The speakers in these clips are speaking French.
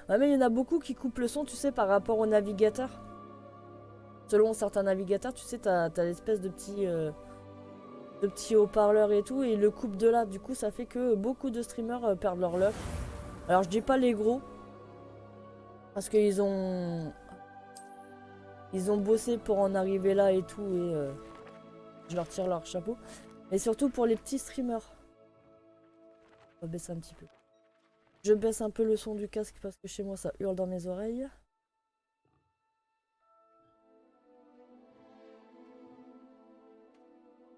Ouais, mais il y en a beaucoup qui coupent le son, tu sais, par rapport au navigateur. Selon certains navigateurs, tu sais, t'as l'espèce de petits haut-parleurs et tout, et ils le coupent de là. Du coup, ça fait que beaucoup de streamers perdent leur luck. Alors, je dis pas les gros, parce ils ont bossé pour en arriver là et tout, et je leur tire leur chapeau. Mais surtout pour les petits streamers. On va baisser un petit peu. Je baisse un peu le son du casque parce que chez moi ça hurle dans mes oreilles.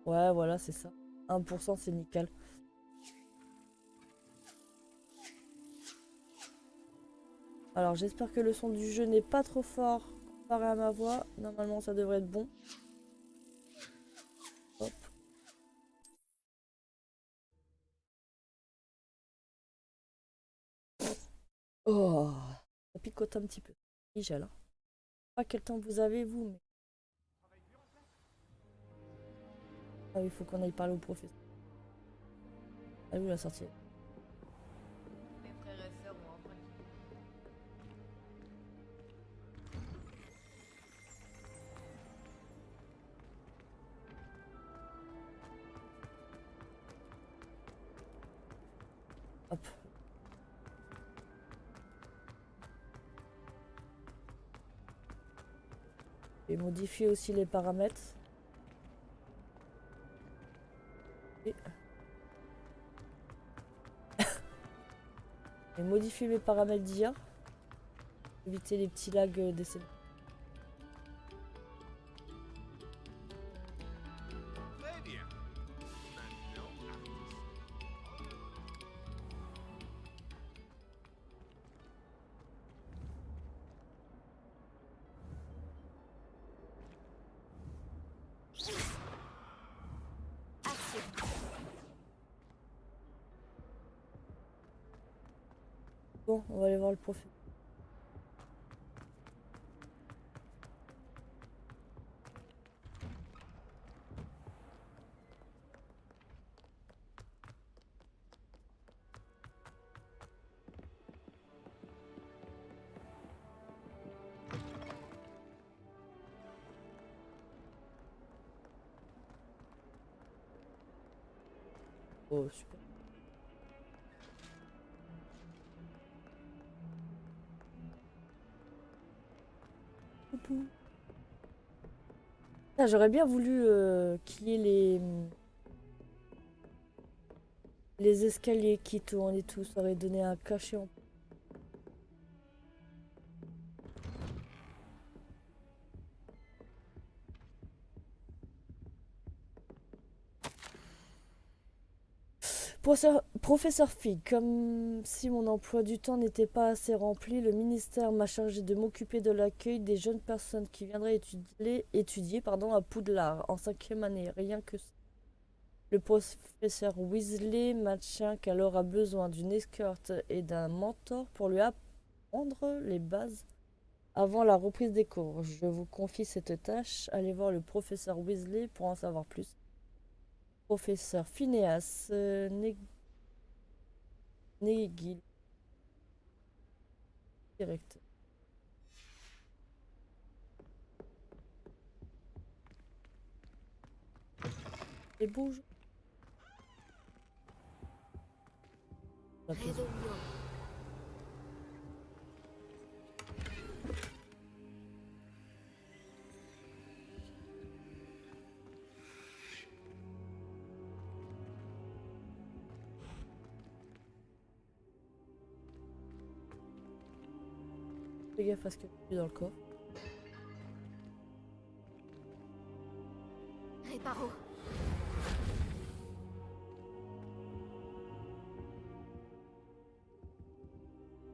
Ouais, voilà, c'est ça. 1% c'est nickel. Alors j'espère que le son du jeu n'est pas trop fort comparé à ma voix. Normalement ça devrait être bon. Hop. Oh, ça picote un petit peu. Il gèle. Hein. Pas quel temps vous avez vous, mais... Ah oui, il faut qu'on aille parler au professeur. Ah oui, la sortie. Mes frères et sœurs ont enfin Hop. Et modifier aussi les paramètres. Et... Et modifier mes paramètres d'IA. Éviter les petits lags d'essai. Très bien. Maintenant, Bon, on va aller voir le professeur. Oh, super. Ah, j'aurais bien voulu qu'il y ait les escaliers qui tournent et tout. Ça aurait donné un cachet en... Professeur Fig, comme si mon emploi du temps n'était pas assez rempli, le ministère m'a chargé de m'occuper de l'accueil des jeunes personnes qui viendraient étudier à Poudlard en 5e année. Rien que ça. Le professeur Weasley maintient qu'elle aura besoin d'une escorte et d'un mentor pour lui apprendre les bases avant la reprise des cours. Je vous confie cette tâche. Allez voir le professeur Weasley pour en savoir plus. Professeur Phineas Negil, directeur. Et bouge. La pièce. Fais gaffe à ce que tu dans le corps. Réparo.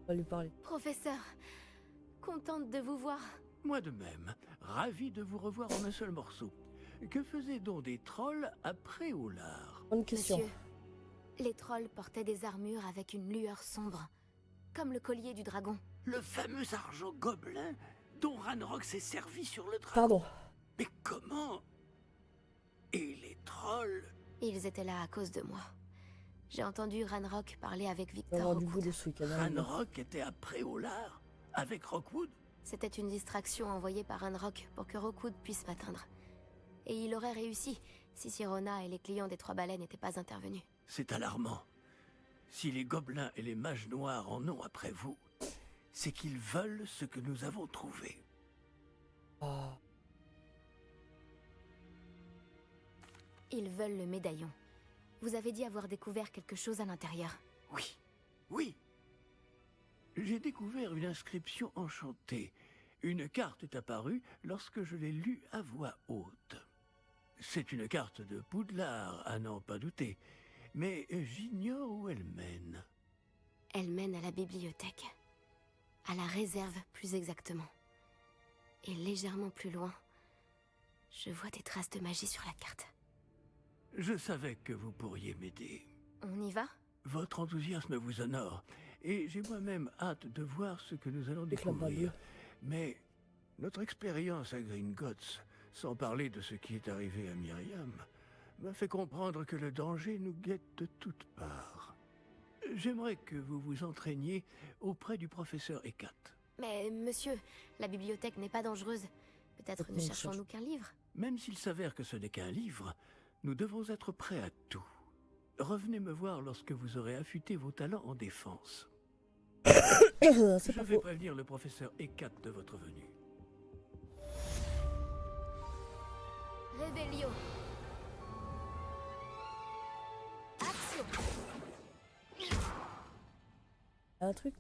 On va lui parler. Professeur, contente de vous voir. Moi de même, ravi de vous revoir en un seul morceau. Que faisaient donc des trolls après Oulard? Bonne question. Monsieur, les trolls portaient des armures avec une lueur sombre, comme le collier du dragon. Le fameux argent gobelin dont Ranrock s'est servi sur le dragon. Pardon. Mais comment? Et les trolls? Ils étaient là à cause de moi. J'ai entendu Ranrock parler avec On va Victor avoir du Rookwood. boulot ce week-end. hein, les gars. Ranrock était à Préolard avec Rockwood. C'était une distraction envoyée par Ranrock pour que Rookwood puisse m'atteindre. Et il aurait réussi si Sirona et les clients des Trois Baleines n'étaient pas intervenus. C'est alarmant. Si les gobelins et les mages noirs en ont après vous, c'est qu'ils veulent ce que nous avons trouvé. Ah, Ils veulent le médaillon. Vous avez dit avoir découvert quelque chose à l'intérieur. Oui, oui. J'ai découvert une inscription enchantée. Une carte est apparue lorsque je l'ai lue à voix haute. C'est une carte de Poudlard, à n'en pas douter. Mais j'ignore où elle mène. Elle mène à la bibliothèque. À la réserve, plus exactement. Et légèrement plus loin, je vois des traces de magie sur la carte. Je savais que vous pourriez m'aider. On y va? Votre enthousiasme vous honore, et j'ai moi-même hâte de voir ce que nous allons avec la découvrir. bague. Mais notre expérience à Gringotts, sans parler de ce qui est arrivé à Myriam, m'a fait comprendre que le danger nous guette de toutes parts. J'aimerais que vous vous entraîniez auprès du professeur Hecat. Mais monsieur, la bibliothèque n'est pas dangereuse. Peut-être ne Non, cherchons-nous qu'un livre. Même s'il s'avère que ce n'est qu'un livre, nous devons être prêts à tout. Revenez me voir lorsque vous aurez affûté vos talents en défense. C'est Je pas vais faux. prévenir le professeur Hecat de votre venue. Révélio. Action. Un truc.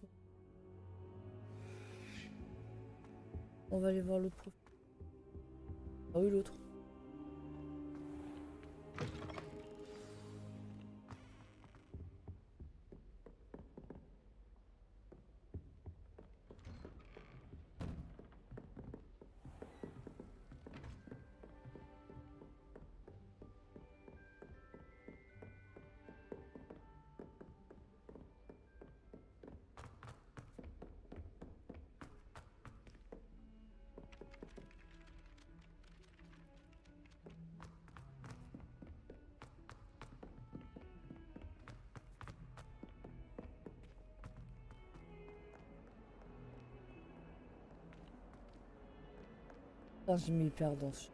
On va aller voir l'autre prof. Ah oui, l'autre. Putain, je m'y perds dans ce...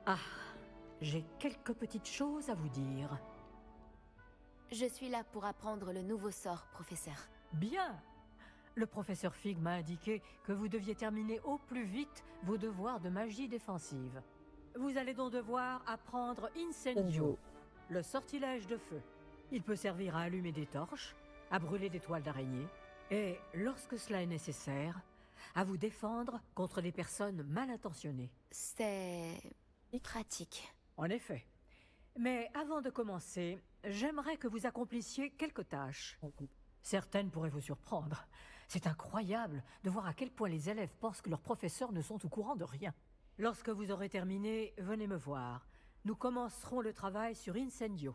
Ah, j'ai quelques petites choses à vous dire. Je suis là pour apprendre le nouveau sort, professeur. Bien. Le professeur Fig m'a indiqué que vous deviez terminer au plus vite vos devoirs de magie défensive. Vous allez donc devoir apprendre Incendio, Incendio. le sortilège de feu. Il peut servir à allumer des torches, à brûler des toiles d'araignée, et, lorsque cela est nécessaire, à vous défendre contre des personnes mal intentionnées. C'est pratique. En effet. Mais avant de commencer, j'aimerais que vous accomplissiez quelques tâches. Certaines pourraient vous surprendre. C'est incroyable de voir à quel point les élèves pensent que leurs professeurs ne sont au courant de rien. Lorsque vous aurez terminé, venez me voir. Nous commencerons le travail sur Incendio.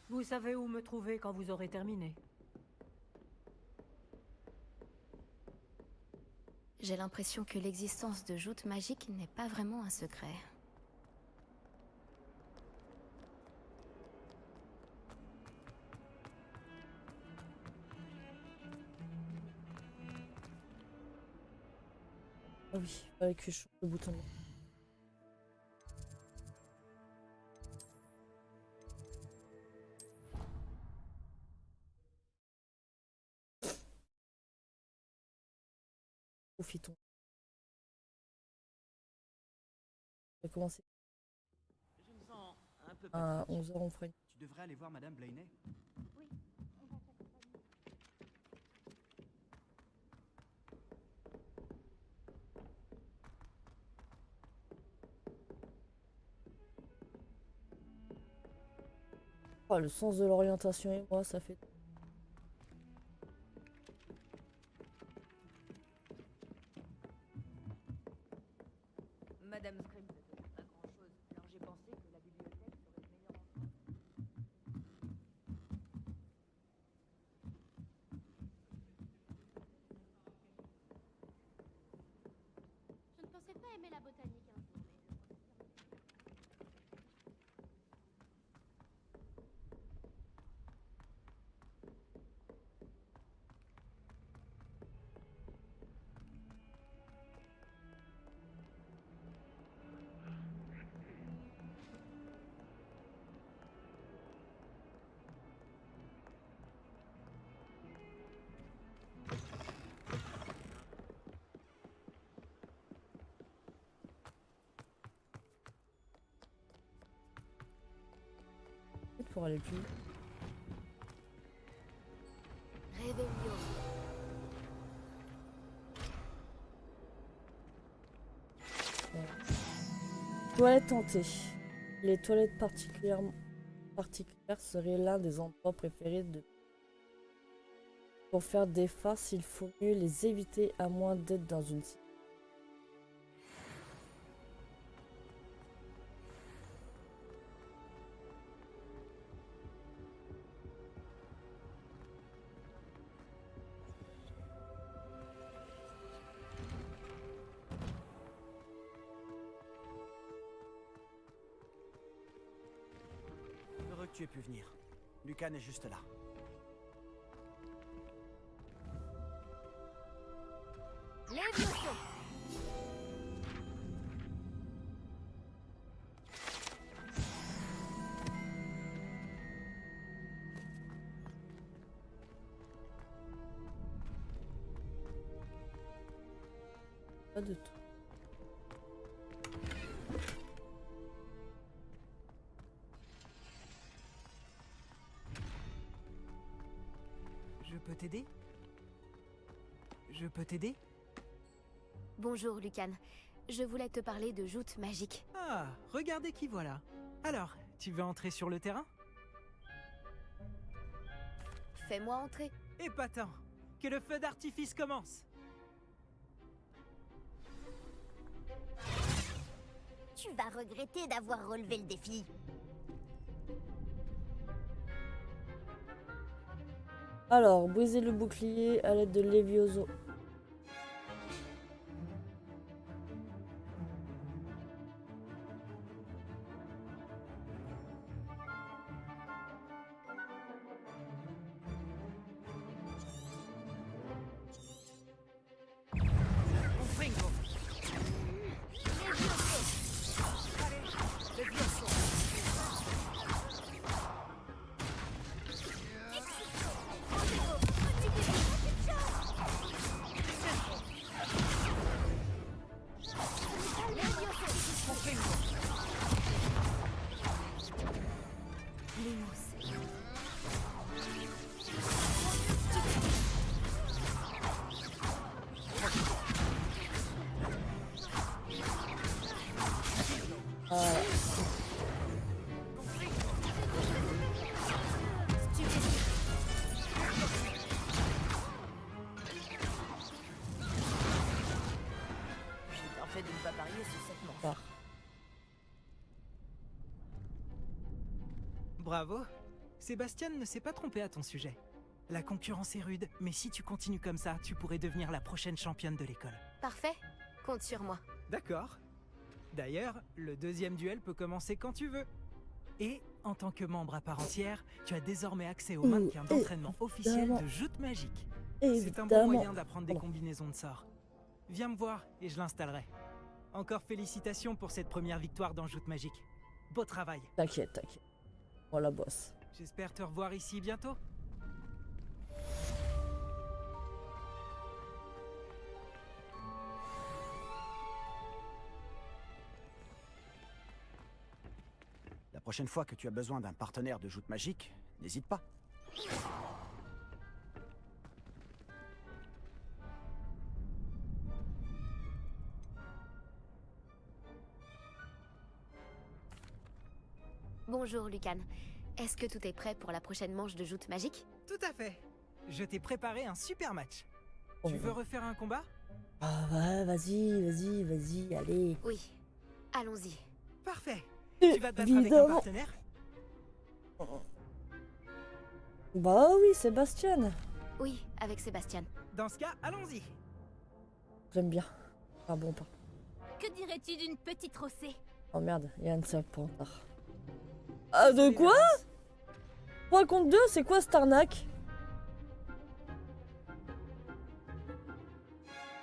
Vous savez où me trouver quand vous aurez terminé. J'ai l'impression que l'existence de joutes magiques n'est pas vraiment un secret. Ah oui, fallait que je change le bouton. Profitons. On va commencer Je me sens un peu à fatigué. 11h, on fera une... Tu devrais aller voir Madame Blaney. Oh, le sens de l'orientation et moi, ça fait. Madame Scream ne connaît pas grand-chose, alors j'ai pensé que la bibliothèque serait le meilleur endroit. Je ne pensais pas aimer la botanique un jour, mais le professeur... Pour aller plus. Réveillon. Toilette hantée. Les toilettes particulières seraient l'un des endroits préférés de. Pour faire des farces, il faut mieux les éviter à moins d'être dans une. Heureux que tu aies pu venir. Lucan est juste là. Léviathan. Pas de tout. Je peux t'aider? Je peux t'aider? Bonjour, Lucan. Je voulais te parler de joutes magiques. Ah, regardez qui voilà. Alors, tu veux entrer sur le terrain? Fais-moi entrer. Épatant! Que le feu d'artifice commence! Tu vas regretter d'avoir relevé le défi. Alors, briser le bouclier à l'aide de Levioso. J'ai bien fait de ne pas parier sur cette mort. Bravo! Sébastien ne s'est pas trompé à ton sujet. La concurrence est rude, mais si tu continues comme ça, tu pourrais devenir la prochaine championne de l'école. Parfait. Compte sur moi. D'accord. D'ailleurs, le deuxième duel peut commencer quand tu veux. Et, en tant que membre à part entière, tu as désormais accès au mannequin d'entraînement officiel de joute magique. C'est un bon moyen d'apprendre des combinaisons de sorts. Viens me voir et je l'installerai. Encore félicitations pour cette première victoire dans joute magique. Beau travail. T'inquiète, t'inquiète. Voilà, boss. J'espère te revoir ici bientôt. La prochaine fois que tu as besoin d'un partenaire de joute magique, n'hésite pas. Bonjour, Lucan. Est-ce que tout est prêt pour la prochaine manche de joute magique? Tout à fait. Je t'ai préparé un super match. Oh. Tu veux refaire un combat? Ah ouais, vas-y, allez. Oui. Allons-y. Parfait. Tu vas te battre avec un Évidemment. partenaire? Bah oui, Sébastien. Oui, avec Sébastien. Dans ce cas, allons-y. J'aime bien. Ah bon, pas. Que dirais-tu d'une petite rossée? Oh merde, il y a un serpentard. Ah, de quoi? 3 contre 2, c'est quoi cette arnaque?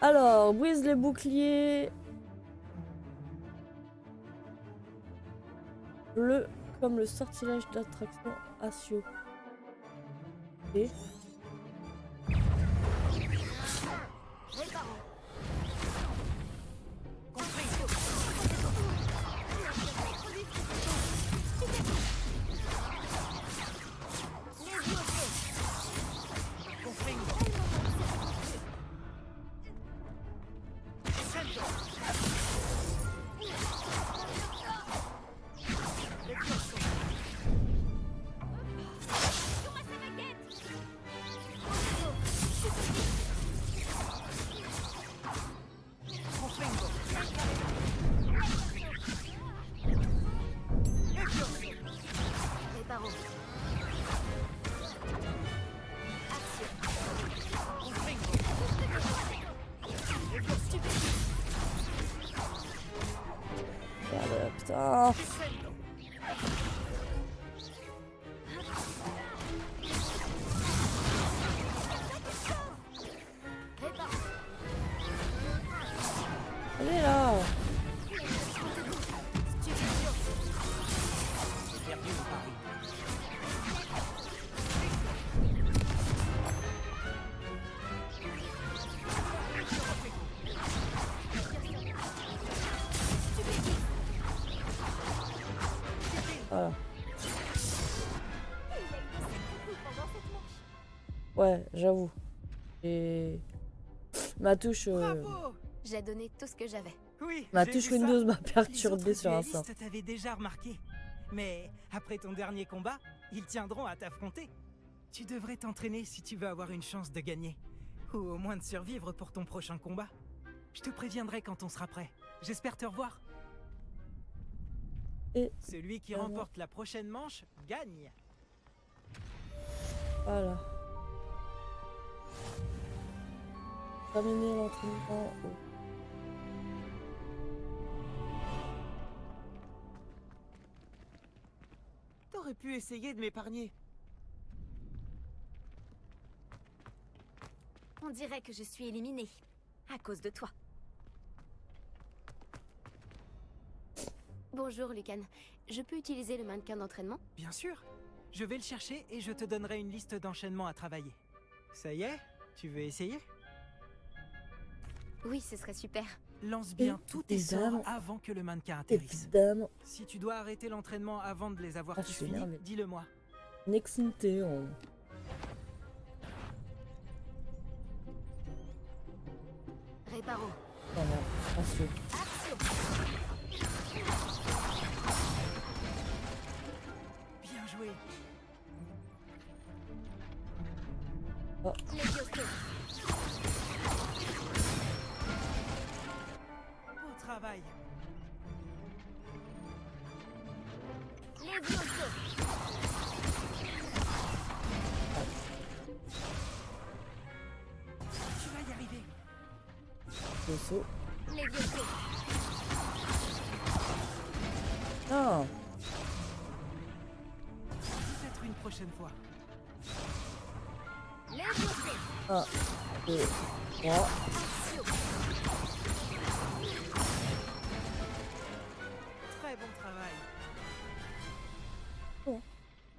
Alors, brise les boucliers. Bleu comme le sortilège d'attraction Asio. Et Réparo. merde, putain. Allez là. Perdu le pari. Voilà. Ouais, j'avoue. Et ma touche, Bravo! J'ai donné tout ce que j'avais. Oui, ma j'ai touche vu ça. Windows m'a Les perturbé autres sur un sort. duellistes t'avaient déjà remarqué. Mais après ton dernier combat, ils tiendront à t'affronter. Tu devrais t'entraîner si tu veux avoir une chance de gagner. Ou au moins de survivre pour ton prochain combat. Je te préviendrai quand on sera prêt. J'espère te revoir. Et Celui qui Vraiment. remporte la prochaine manche gagne. voilà. Terminer l'entraînement. Oh. T'aurais pu essayer de m'épargner. On dirait que je suis éliminée. À cause de toi. Bonjour, Lucan. Je peux utiliser le mannequin d'entraînement? Bien sûr. Je vais le chercher et je te donnerai une liste d'enchaînements à travailler. Ça y est? Tu veux essayer? Oui, ce serait super. Lance bien tous tes sorts Évidemment. avant que le mannequin atterrisse. Évidemment. Si tu dois arrêter l'entraînement avant de les avoir Ah, je tous suis finis, énervé. dis-le moi. Nexinté, on... Réparo. Oh merde, Asio. Bien joué. Beau travail. Tu vas y arriver. Le saut. Les vieux Non. Peut-être une prochaine fois. 1, 2, 3. Très bon travail. Bon.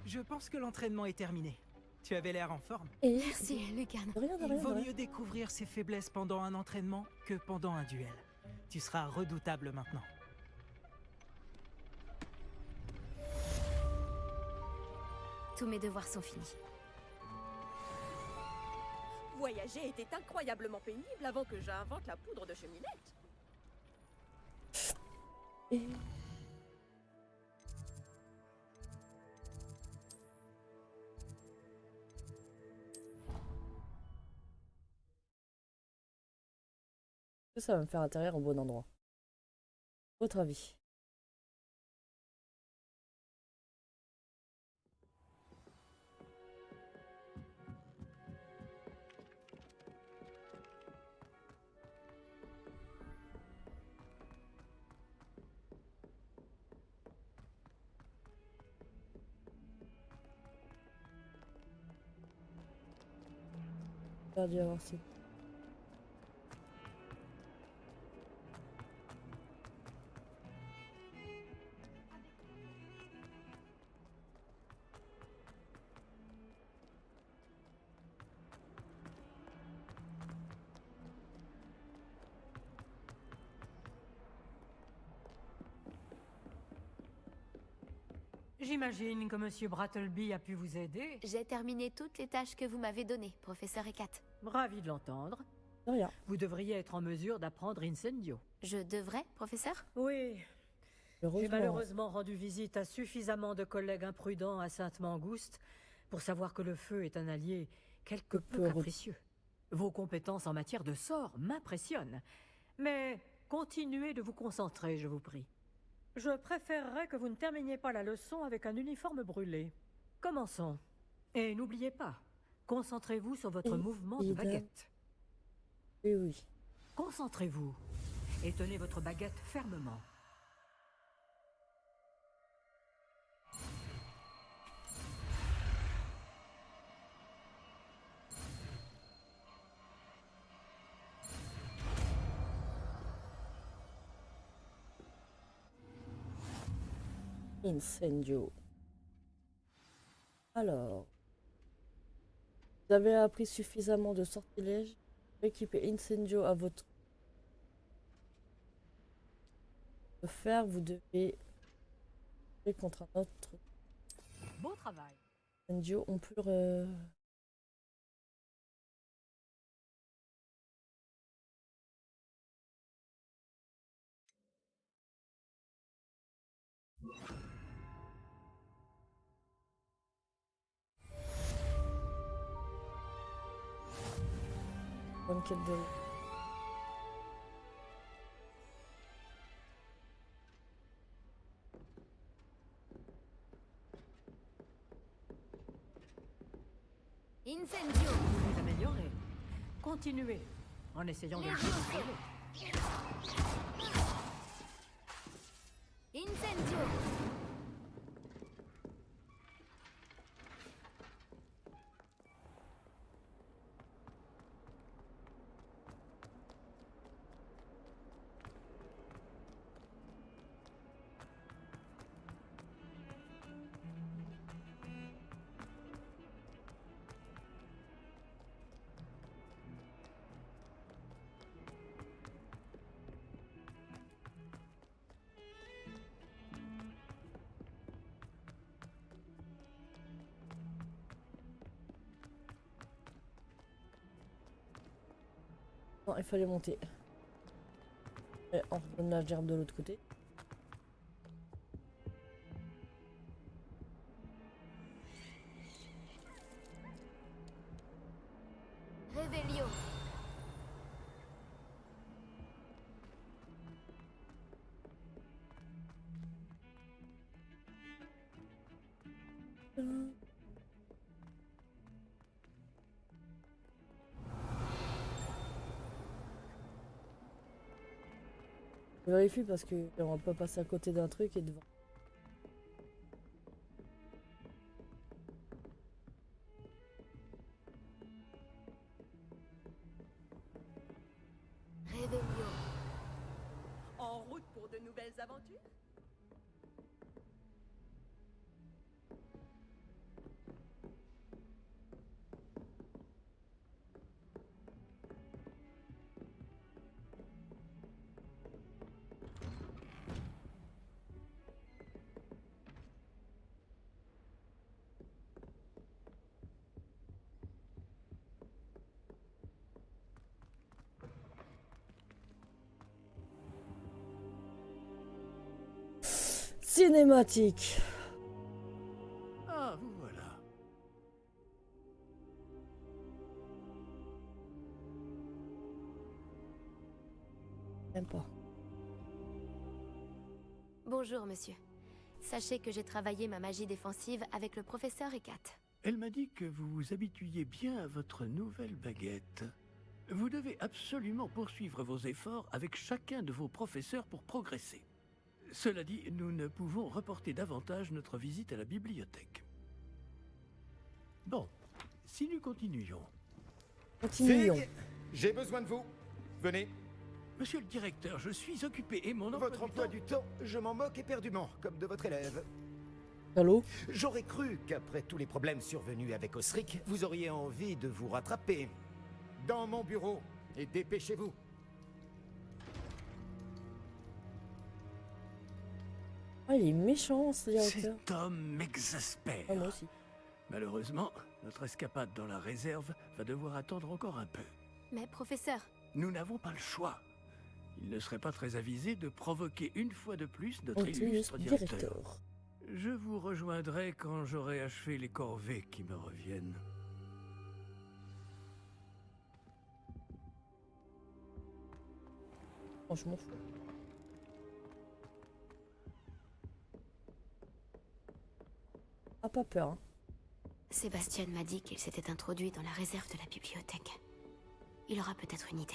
Je pense que l'entraînement est terminé. Tu avais l'air en forme. Et... Merci, Lucan. De rien, de Il rien, vaut de rien. mieux découvrir ses faiblesses pendant un entraînement que pendant un duel. Tu seras redoutable maintenant. Tous mes devoirs sont finis. Voyager était incroyablement pénible avant que j'invente la poudre de cheminette. Et... que ça va me faire atterrir au bon endroit? Votre avis? Perdu avoir si. J'imagine que Monsieur Brattleby a pu vous aider. J'ai terminé toutes les tâches que vous m'avez données, professeur Hecat. Ravi de l'entendre. De rien. Vous devriez être en mesure d'apprendre Incendio. Je devrais, professeur? Oui. J'ai Heureusement. malheureusement rendu visite à suffisamment de collègues imprudents à Sainte-Mangouste pour savoir que le feu est un allié quelque peu capricieux. Vos compétences en matière de sort m'impressionnent. Mais continuez de vous concentrer, je vous prie. Je préférerais que vous ne terminiez pas la leçon avec un uniforme brûlé. Commençons. Et n'oubliez pas, concentrez-vous sur votre mouvement de baguette. Oui, oui. Concentrez-vous et tenez votre baguette fermement. Incendio. Alors, vous avez appris suffisamment de sortilèges pour équiper Incendio à votre faire. Vous devez aller contre un autre Beau travail. Incendio. On peut le... Bonne quête de... Incendio! Vous vous améliorez. Continuez en essayant de le contrôler. Incendio! Non, il fallait monter. Et on redonne la gerbe de l'autre côté. Revelio! Je vérifie parce que on va pas passer à côté d'un truc et devant. Revelio! En route pour de nouvelles aventures? Cinématique. Ah, vous voilà. Même pas. Bonjour, monsieur. Sachez que j'ai travaillé ma magie défensive avec le professeur Ekat. Elle m'a dit que vous vous habituiez bien à votre nouvelle baguette. Vous devez absolument poursuivre vos efforts avec chacun de vos professeurs pour progresser. Cela dit, nous ne pouvons reporter davantage notre visite à la bibliothèque. Bon, si nous continuions... Continuons. Fig, j'ai besoin de vous. Venez. Monsieur le directeur, je suis occupé et mon Votre emploi du temps, je m'en moque éperdument, comme de votre élève. Allô? J'aurais cru qu'après tous les problèmes survenus avec Osric, vous auriez envie de vous rattraper. Dans mon bureau, et dépêchez-vous. Ah, il est méchant, ce directeur. Cet homme m'exaspère. Ah, moi aussi. Malheureusement, notre escapade dans la réserve va devoir attendre encore un peu. Mais professeur, Nous n'avons pas le choix. Il ne serait pas très avisé de provoquer une fois de plus notre Antilles illustre directeur. directeur. Je vous rejoindrai quand j'aurai achevé les corvées qui me reviennent. Franchement, fou. Ah, pas peur, hein. Sébastien m'a dit qu'il s'était introduit dans la réserve de la bibliothèque. Il aura peut-être une idée.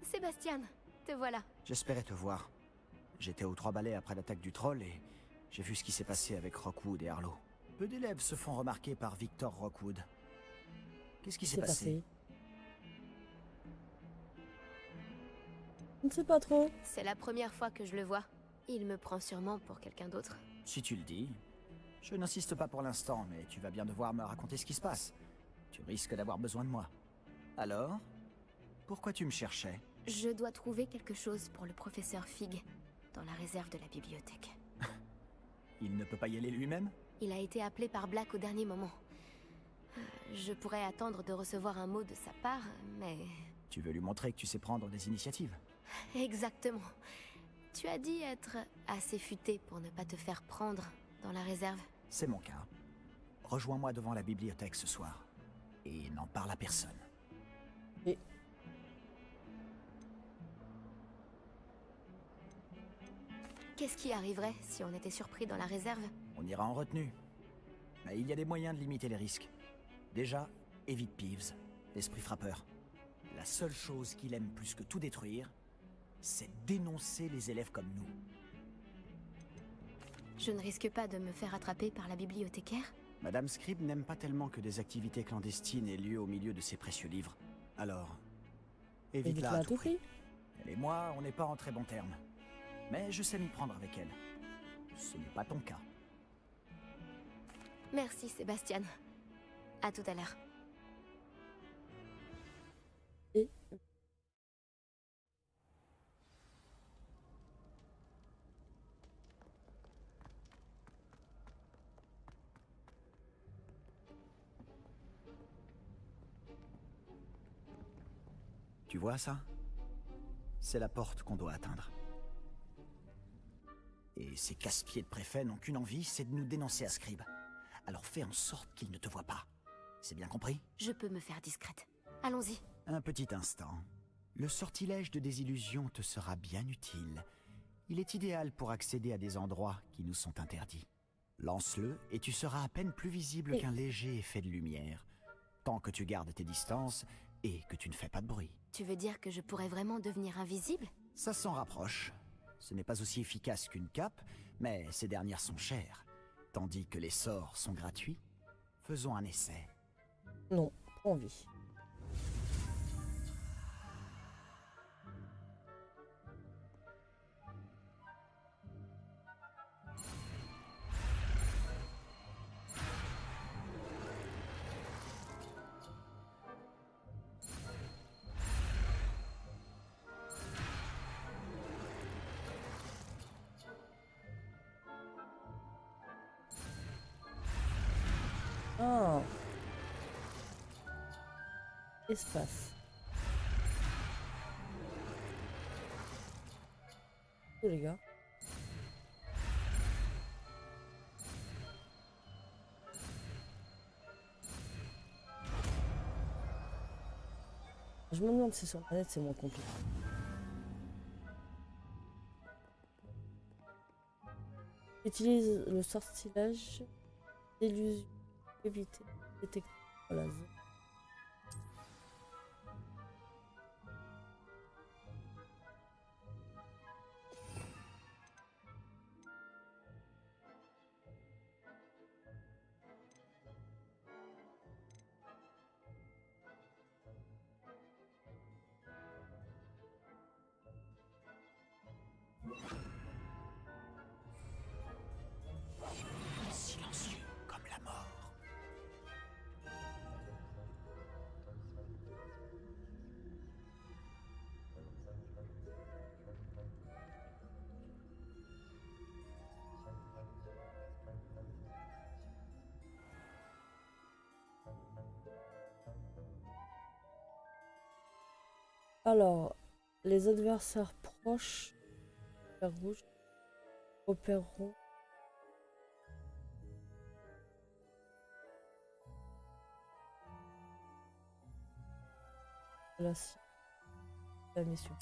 Sébastien, te voilà. J'espérais te voir. J'étais aux Trois Balais après l'attaque du troll et j'ai vu ce qui s'est passé avec Rockwood et Harlow. Peu d'élèves se font remarquer par Victor Rockwood. Qu'est-ce qui s'est passé? Je ne sais pas trop. C'est la première fois que je le vois. Il me prend sûrement pour quelqu'un d'autre. Si tu le dis. Je n'insiste pas pour l'instant, mais tu vas bien devoir me raconter ce qui se passe. Tu risques d'avoir besoin de moi. Alors, pourquoi tu me cherchais? Je dois trouver quelque chose pour le professeur Fig dans la réserve de la bibliothèque. Il ne peut pas y aller lui-même? Il a été appelé par Black au dernier moment. Je pourrais attendre de recevoir un mot de sa part, mais... Tu veux lui montrer que tu sais prendre des initiatives? Exactement. Tu as dit être assez futé pour ne pas te faire prendre dans la réserve. C'est mon cas. Rejoins-moi devant la bibliothèque ce soir. Et n'en parle à personne. Et... Qu'est-ce qui arriverait si on était surpris dans la réserve? On ira en retenue. Mais il y a des moyens de limiter les risques. Déjà, évite Peeves, l'esprit frappeur. La seule chose qu'il aime plus que tout détruire, c'est dénoncer les élèves comme nous. Je ne risque pas de me faire attraper par la bibliothécaire? Madame Scribe n'aime pas tellement que des activités clandestines aient lieu au milieu de ses précieux livres. Alors, évite-la à tout prix. Elle et moi, on n'est pas en très bons termes. Mais je sais m'y prendre avec elle. Ce n'est pas ton cas. Merci, Sébastien. À tout à l'heure. Et... Tu vois ça? C'est la porte qu'on doit atteindre. Et ces casse-pieds de préfet n'ont qu'une envie, c'est de nous dénoncer à Scribe. Alors fais en sorte qu'ils ne te voient pas. C'est bien compris? Je peux me faire discrète. Allons-y. Un petit instant. Le sortilège de désillusion te sera bien utile. Il est idéal pour accéder à des endroits qui nous sont interdits. Lance-le et tu seras à peine plus visible qu'un léger effet de lumière. Tant que tu gardes tes distances et que tu ne fais pas de bruit. Tu veux dire que je pourrais vraiment devenir invisible? Ça s'en rapproche. Ce n'est pas aussi efficace qu'une cape, mais ces dernières sont chères. Tandis que les sorts sont gratuits. Faisons un essai. Non, pas envie. Ah. Espace. Oh les gars. Je me demande si sur planète c'est moins compliqué. Utilise le sortilège d'illusion. Éviter. Détecter. Voilà. Silencieux comme la mort. Alors, les adversaires proches, repère rouge, repère rond. La mission.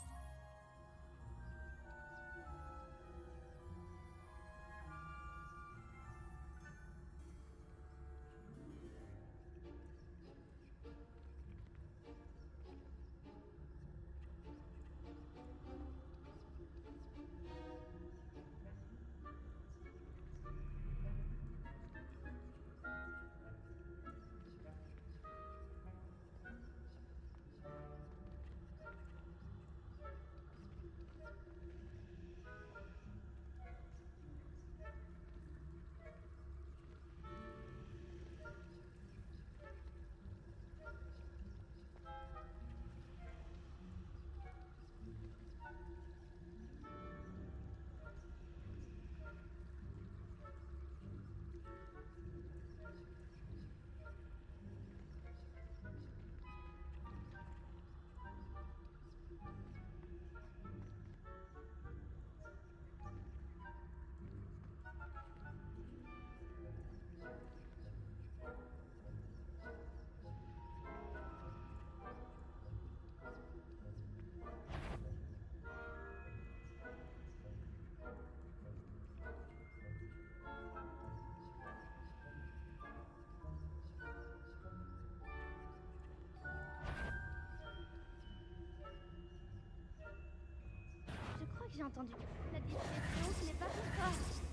J'ai entendu. La discrétion, ce n'est pas pour toi.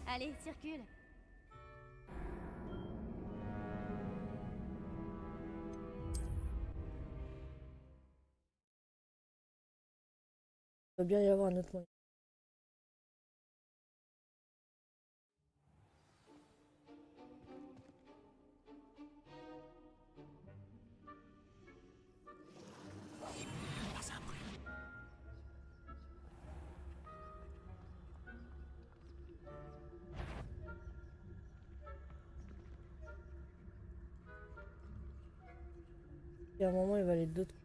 Allez, circule. Il doit bien y avoir un autre moyen. Et à un moment, il va aller de l'autre.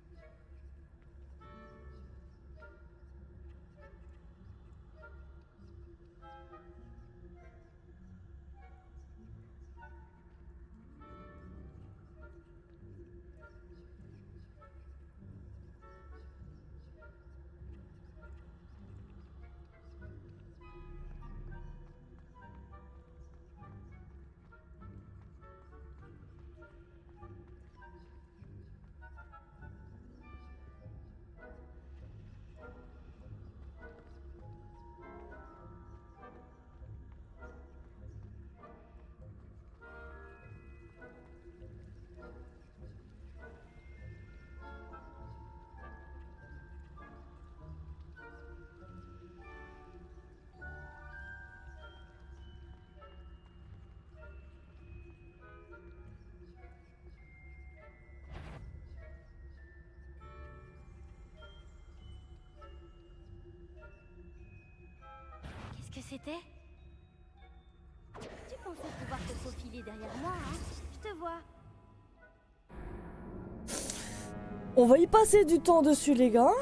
Qu'est-ce que c'était? Tu pensais pouvoir te faufiler derrière moi, hein? Je te vois. On va y passer du temps dessus, les gars.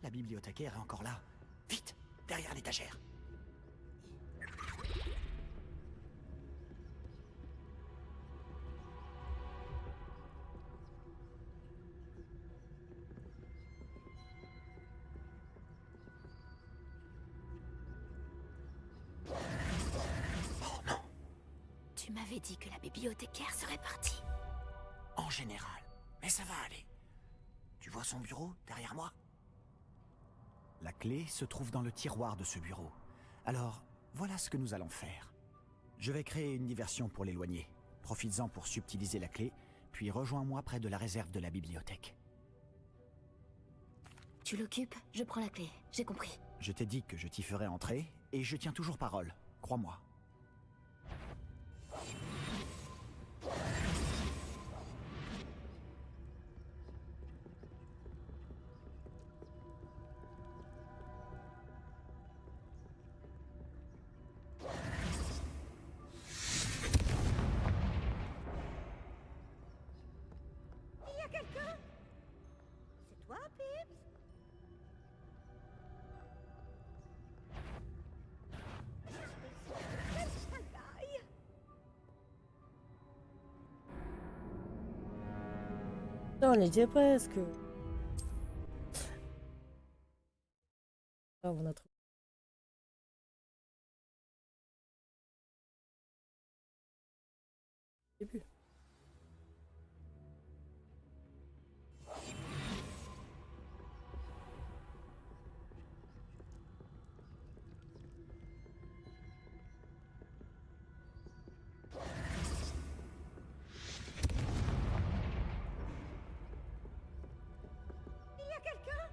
La bibliothécaire est encore là. Vite, derrière l'étagère. Oh non. Tu m'avais dit que la bibliothécaire serait partie. En général. Mais ça va aller. Tu vois son bureau derrière moi? La clé se trouve dans le tiroir de ce bureau. Alors, voilà ce que nous allons faire. Je vais créer une diversion pour l'éloigner. Profites-en pour subtiliser la clé, puis rejoins-moi près de la réserve de la bibliothèque. Tu l'occupes, je prends la clé. J'ai compris. Je t'ai dit que je t'y ferai entrer, et je tiens toujours parole. Crois-moi. On y était presque. Ah, on a trouvé. Début. Il y a quelqu'un?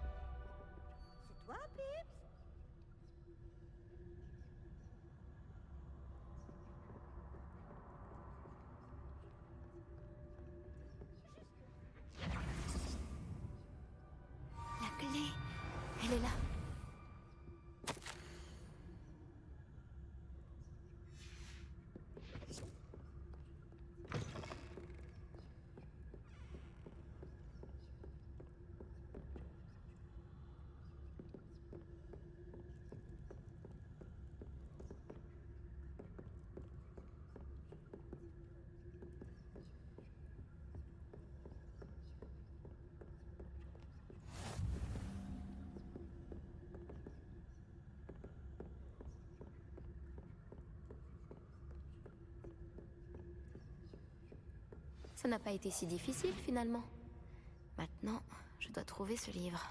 C'est toi, Pips? La clé, elle est là. Ça n'a pas été si difficile finalement. Maintenant, je dois trouver ce livre.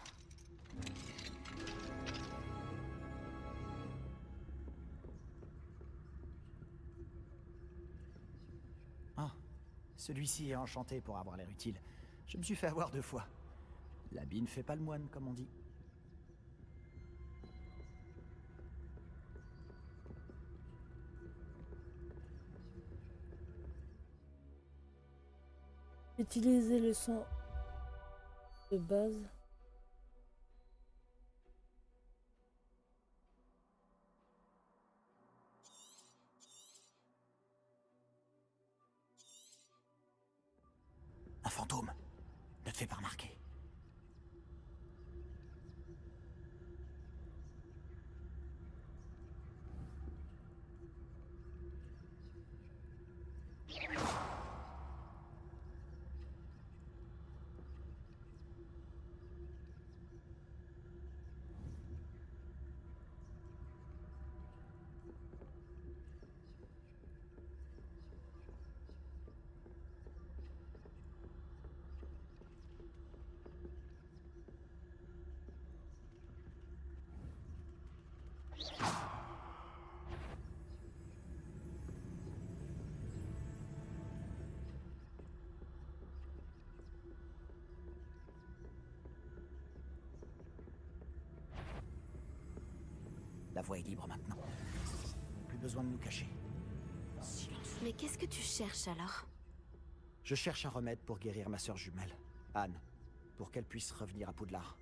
Ah, celui-ci est enchanté pour avoir l'air utile. Je me suis fait avoir 2 fois. L'habit ne fait pas le moine, comme on dit. Utiliser le son de base. Un fantôme. Ne te fais pas remarquer. La voie est libre maintenant. Plus besoin de nous cacher. Silence. Mais qu'est-ce que tu cherches alors? Je cherche un remède pour guérir ma sœur jumelle, Anne, pour qu'elle puisse revenir à Poudlard.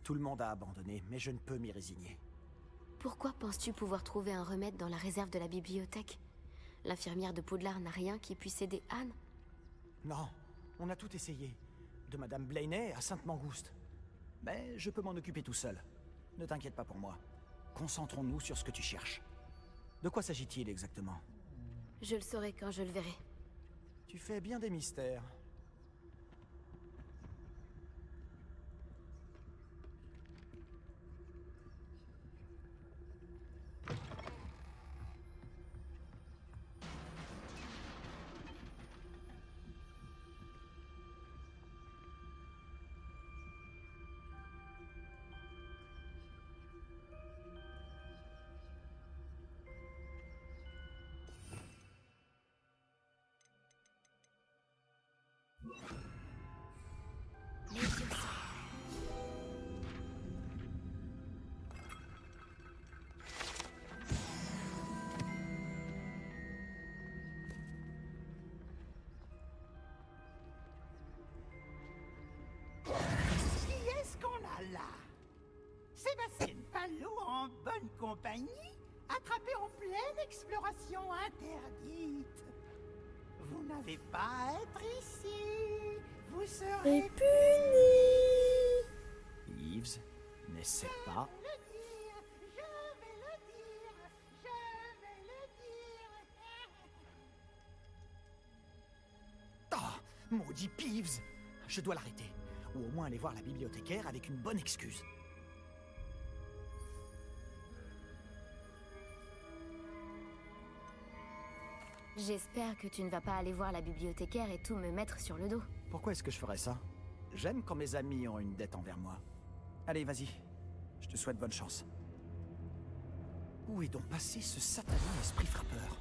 Tout le monde a abandonné, mais je ne peux m'y résigner. Pourquoi penses-tu pouvoir trouver un remède dans la réserve de la bibliothèque? L'infirmière de Poudlard n'a rien qui puisse aider Anne? Non, on a tout essayé. De Madame Blaney à Sainte-Mangouste. Mais je peux m'en occuper tout seul. Ne t'inquiète pas pour moi. Concentrons-nous sur ce que tu cherches. De quoi s'agit-il exactement? Je le saurai quand je le verrai. Tu fais bien des mystères. Sébastien Palot en bonne compagnie, attrapé en pleine exploration interdite. Vous n'avez pas à être ici. Vous serez puni. Yves, n'essaie pas. Ah, maudit Peeves! Je dois l'arrêter. Ou au moins aller voir la bibliothécaire avec une bonne excuse. J'espère que tu ne vas pas aller voir la bibliothécaire et tout me mettre sur le dos. Pourquoi est-ce que je ferais ça? J'aime quand mes amis ont une dette envers moi. Allez, vas-y. Je te souhaite bonne chance. Où est donc passé ce satané esprit frappeur?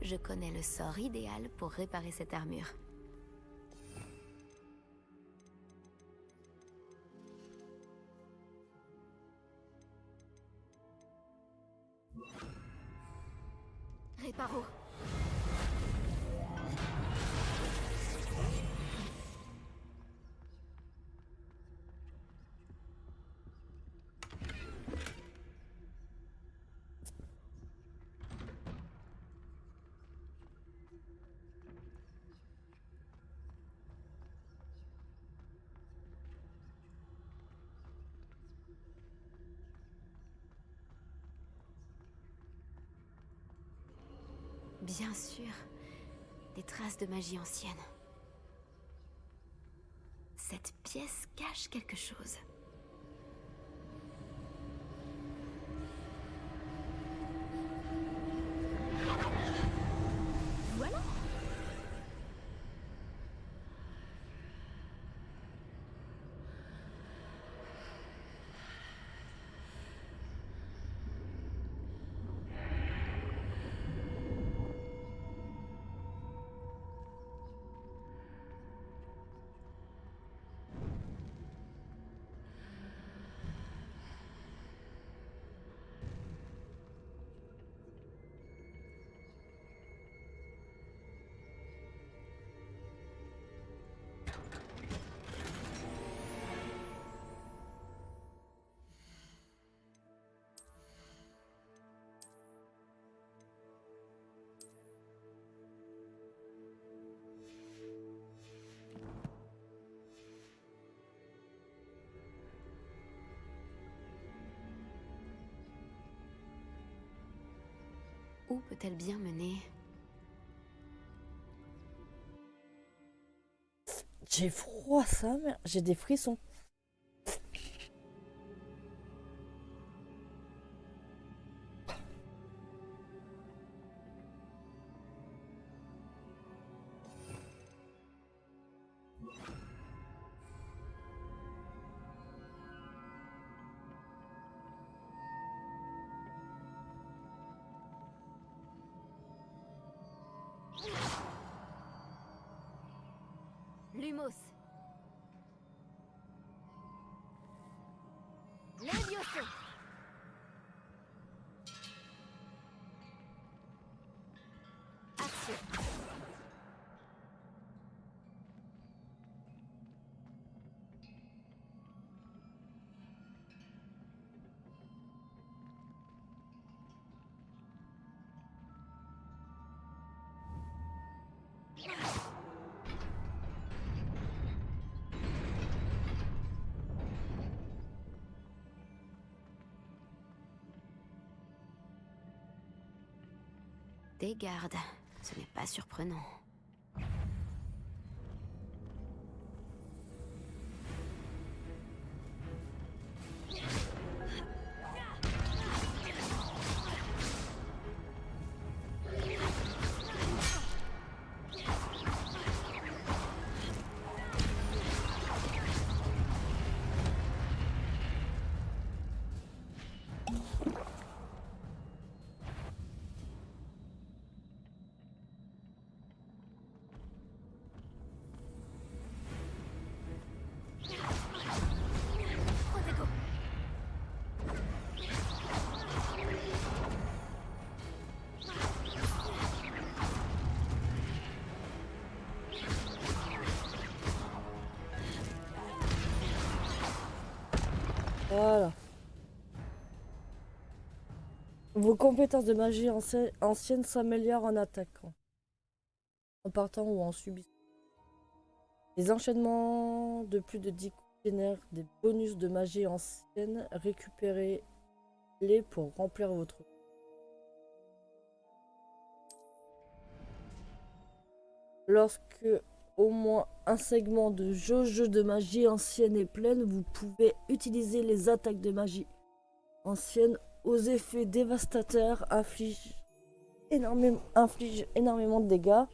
Je connais le sort idéal pour réparer cette armure. Réparo. Bien sûr, des traces de magie ancienne. Cette pièce cache quelque chose. Voilà. Où peut-elle bien mener? J'ai froid, ça, mais j'ai des frissons. Lumos. Levioso. Action. Des gardes, ce n'est pas surprenant. Voilà. Vos compétences de magie ancienne s'améliorent en attaquant, en partant ou en subissant. Les enchaînements de plus de 10 coups génèrent des bonus de magie ancienne. Récupérez-les pour remplir votre... Lorsque au moins un segment de jauge de magie ancienne et pleine, vous pouvez utiliser les attaques de magie ancienne aux effets dévastateurs, inflige énormément de dégâts.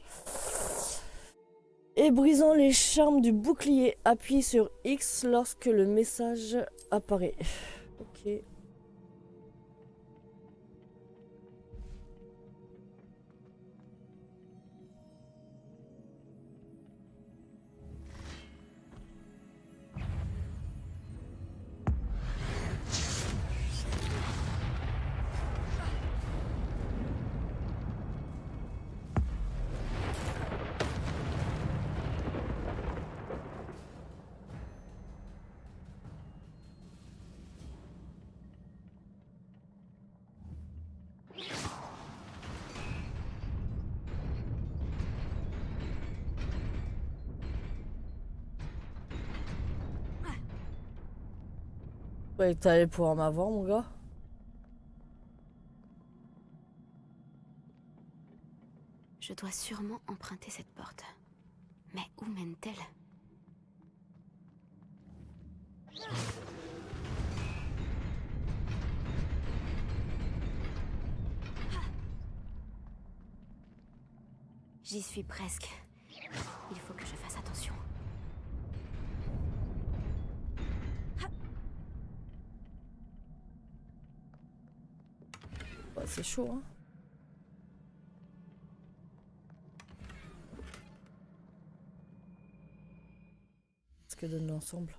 Et brisant les charmes du bouclier, appuyez sur X lorsque le message apparaît. Ok. Ouais, t'allais pouvoir m'avoir, mon gars. Je dois sûrement emprunter cette porte. Mais où mène-t-elle? J'y suis presque. Il faut que je fasse attention. Ouais, c'est chaud, hein. Ce que donne l'ensemble.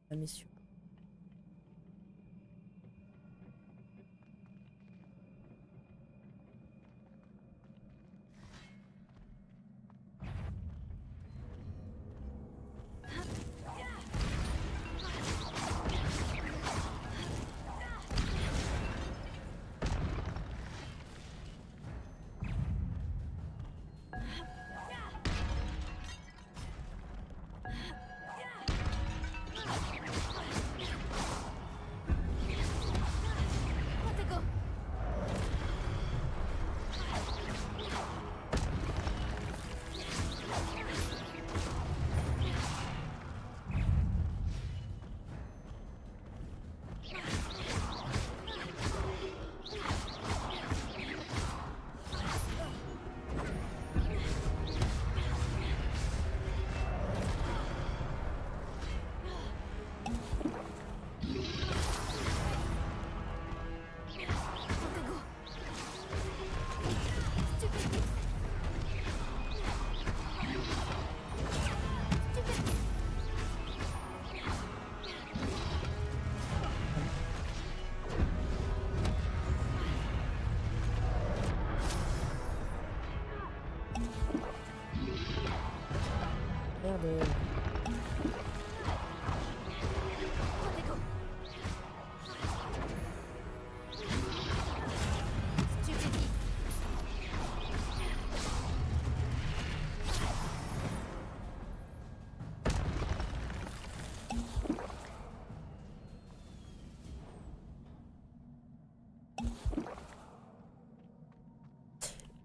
La mission. Merde.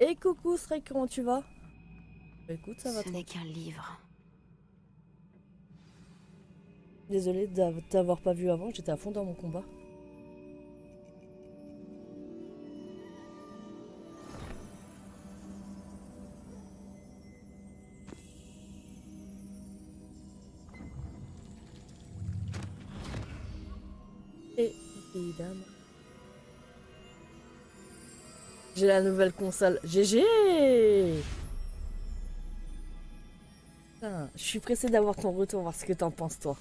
Et coucou Shrek, comment tu vas? Écoute, ça va. Ce n'est qu'un livre. Désolée de t'avoir pas vu avant, j'étais à fond dans mon combat. Évidemment. J'ai la nouvelle console. GG! Putain, je suis pressée d'avoir ton retour, voir ce que t'en penses toi.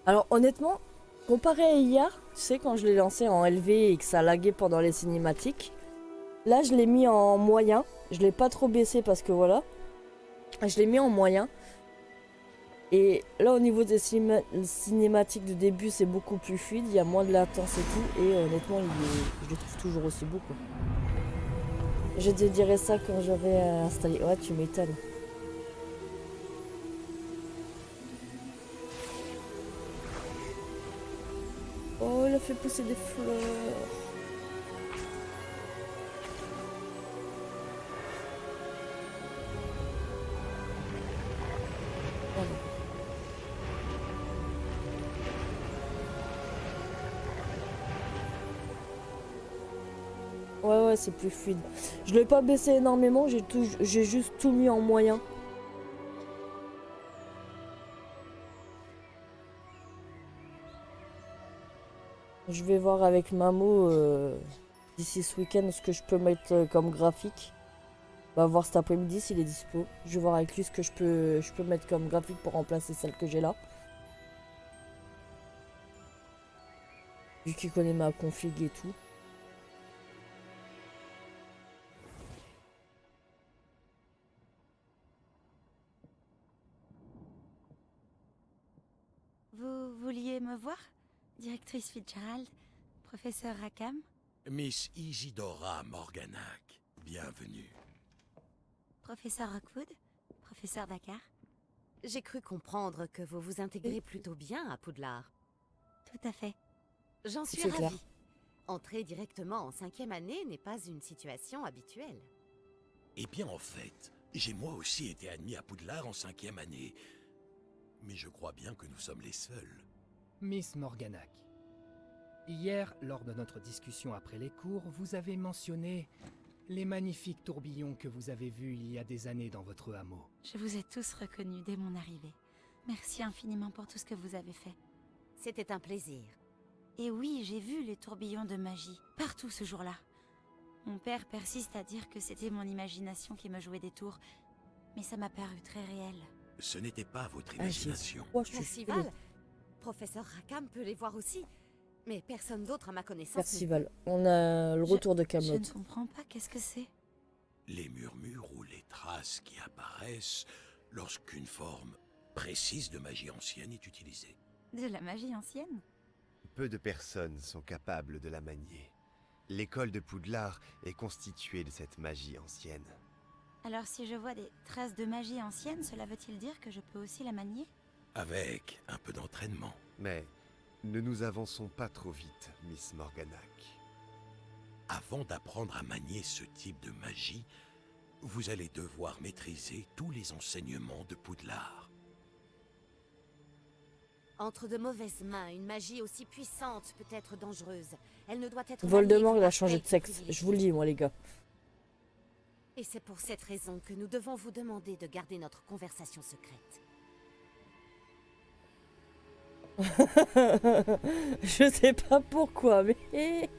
Alors honnêtement, comparé à hier, Tu sais, quand je l'ai lancé en LV et que ça laguait pendant les cinématiques. Là, je l'ai mis en moyen. Je l'ai pas trop baissé parce que voilà. Je l'ai mis en moyen. Et là, au niveau des cinématiques de début, c'est beaucoup plus fluide. Il y a moins de latence et tout. Et honnêtement, je le trouve toujours aussi beau, quoi. Je te dirai ça quand j'aurai installé. Ouais, tu m'étonnes. Oh, il a fait pousser des fleurs. Ouais, c'est plus fluide. Je l'ai pas baissé énormément, j'ai juste tout mis en moyen. Je vais voir avec Mamo d'ici ce week-end ce que je peux mettre comme graphique. On va voir cet après-midi s'il est dispo. Je vais voir avec lui ce que je peux mettre comme graphique pour remplacer celle que j'ai là. Vu qu'il connaît ma config et tout. Vous vouliez me voir, directrice Fitzgerald, professeur Rackham? Miss Isidora Morganac, bienvenue. Professeur Rockwood, professeur Dakar. J'ai cru comprendre que vous vous intégrez plutôt bien à Poudlard. Tout à fait. J'en suis C'est clair. ravie. Entrer directement en 5e année n'est pas une situation habituelle. Eh bien, en fait, j'ai moi aussi été admis à Poudlard en 5e année. Mais je crois bien que nous sommes les seuls. Miss Morganac, hier, lors de notre discussion après les cours, vous avez mentionné les magnifiques tourbillons que vous avez vus il y a des années dans votre hameau. Je vous ai tous reconnus dès mon arrivée. Merci infiniment pour tout ce que vous avez fait. C'était un plaisir. Et oui, j'ai vu les tourbillons de magie, partout ce jour-là. Mon père persiste à dire que c'était mon imagination qui me jouait des tours, mais ça m'a paru très réel. Ce n'était pas votre imagination. Percival, professeur Rackham peut les voir aussi. Mais personne d'autre à ma connaissance. Percival, on a le retour de Camelot. Je ne comprends pas, qu'est-ce que c'est? Les murmures ou les traces qui apparaissent lorsqu'une forme précise de magie ancienne est utilisée. De la magie ancienne? Peu de personnes sont capables de la manier. L'école de Poudlard est constituée de cette magie ancienne. Alors si je vois des traces de magie ancienne, cela veut-il dire que je peux aussi la manier? Avec un peu d'entraînement. Mais ne nous avançons pas trop vite, Miss Morganac. Avant d'apprendre à manier ce type de magie, vous allez devoir maîtriser tous les enseignements de Poudlard. Entre de mauvaises mains, une magie aussi puissante peut être dangereuse. Elle ne doit être Voldemort, il maniée a changé de sexe. Je vous le dis, moi, les gars. Et c'est pour cette raison que nous devons vous demander de garder notre conversation secrète. Je sais pas pourquoi, mais...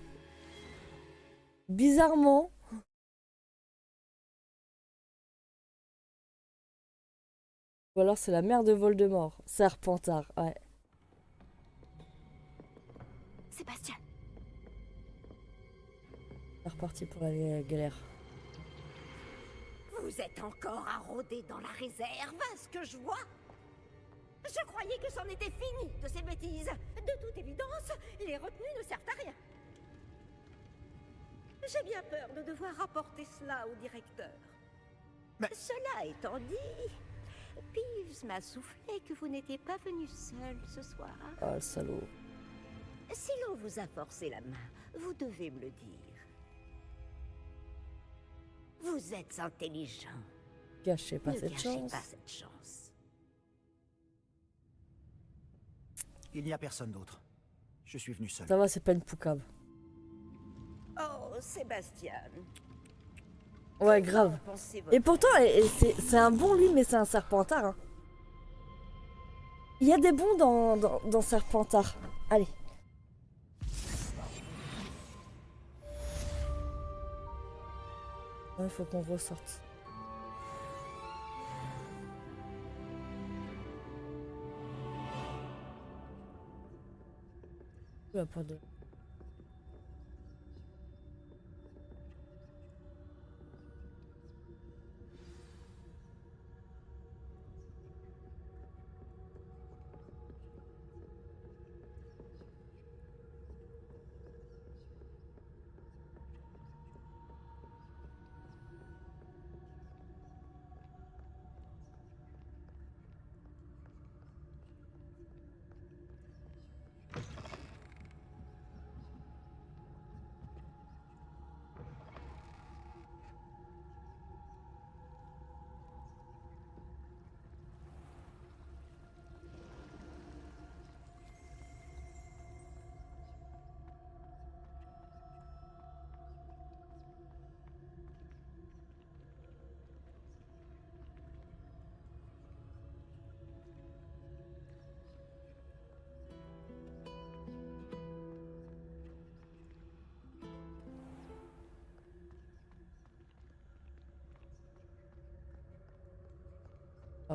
Bizarrement... Ou alors c'est la mère de Voldemort. Serpentard, ouais. Sébastien. C'est reparti pour la galère. Vous êtes encore à rôder dans la réserve, à ce que je vois. Je croyais que c'en était fini de ces bêtises. De toute évidence, les retenues ne servent à rien. J'ai bien peur de devoir rapporter cela au directeur. Mais... Cela étant dit, Peeves m'a soufflé que vous n'étiez pas venu seul ce soir. Ah, le salaud. Si l'on vous a forcé la main, vous devez me le dire. Vous êtes intelligent. Gâchez pas Ne cette gâchez chance. pas cette chance. Il n'y a personne d'autre. Je suis venu seul. Ça va, c'est pas une poucave. Oh, Sébastien. Ouais, grave. Et pourtant, c'est un bon lui, mais c'est un Serpentard. Hein. Il y a des bons dans Serpentard. Allez. Il faut qu'on ressorte. La pas de...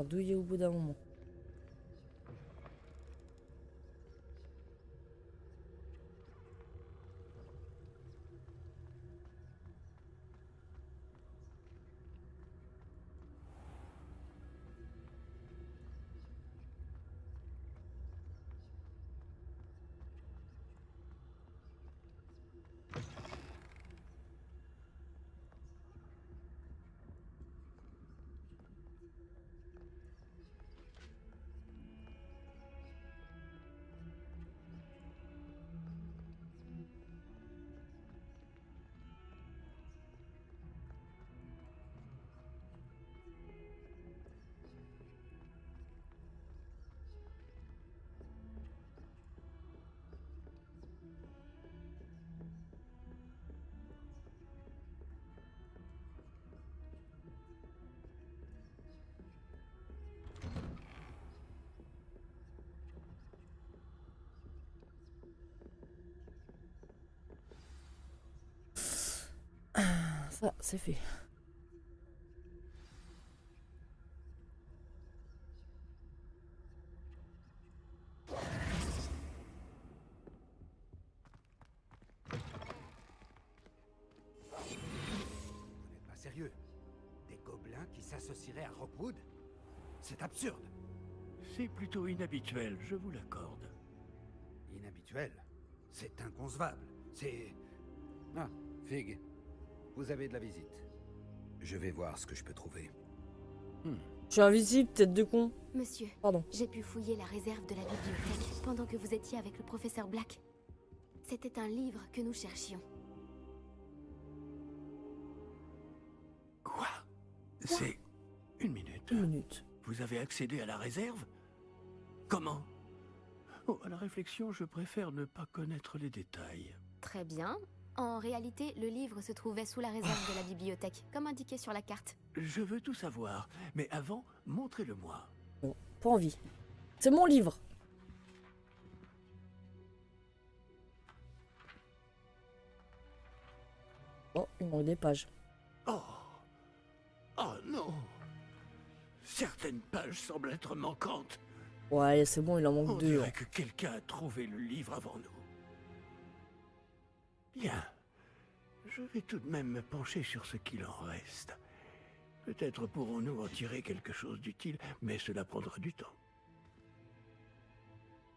douiller au bout d'un moment. Ça, c'est fait. Pas sérieux. Des gobelins qui s'associeraient à Rockwood? C'est absurde. C'est plutôt inhabituel, je vous l'accorde. Inhabituel? C'est inconcevable. C'est... Ah, Fig, vous avez de la visite. Je vais voir ce que je peux trouver. Je suis invisible, tête de con. Monsieur, pardon. J'ai pu fouiller la réserve de la bibliothèque pendant que vous étiez avec le professeur Black. C'était un livre que nous cherchions. Quoi? C'est... Une minute. Une minute. Vous avez accédé à la réserve? Comment? Oh, à la réflexion, je préfère ne pas connaître les détails. Très bien. En réalité, le livre se trouvait sous la réserve de la bibliothèque, comme indiqué sur la carte. Je veux tout savoir, mais avant, montrez-le-moi. Bon, pas envie. C'est mon livre. Oh, il manque des pages. Oh! Oh non! Certaines pages semblent être manquantes. Ouais, c'est bon, il en manque On deux. dirait que quelqu'un a trouvé le livre avant nous. Bien. Je vais tout de même me pencher sur ce qu'il en reste. Peut-être pourrons-nous en tirer quelque chose d'utile, mais cela prendra du temps.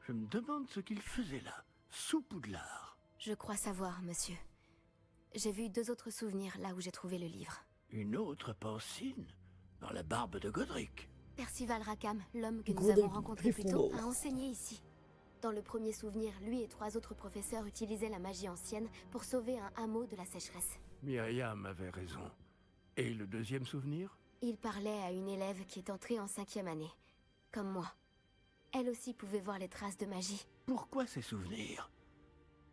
Je me demande ce qu'il faisait là, sous Poudlard. Je crois savoir, monsieur. J'ai vu 2 autres souvenirs là où j'ai trouvé le livre. Une autre Pancine? Dans la barbe de Godric? Percival Rackham, l'homme que nous Godric avons rencontré plus tôt, Gryffondor. a enseigné ici. Dans le premier souvenir, lui et 3 autres professeurs utilisaient la magie ancienne pour sauver un hameau de la sécheresse. Myriam avait raison. Et le deuxième souvenir? Il parlait à une élève qui est entrée en 5e année, comme moi. Elle aussi pouvait voir les traces de magie. Pourquoi ces souvenirs?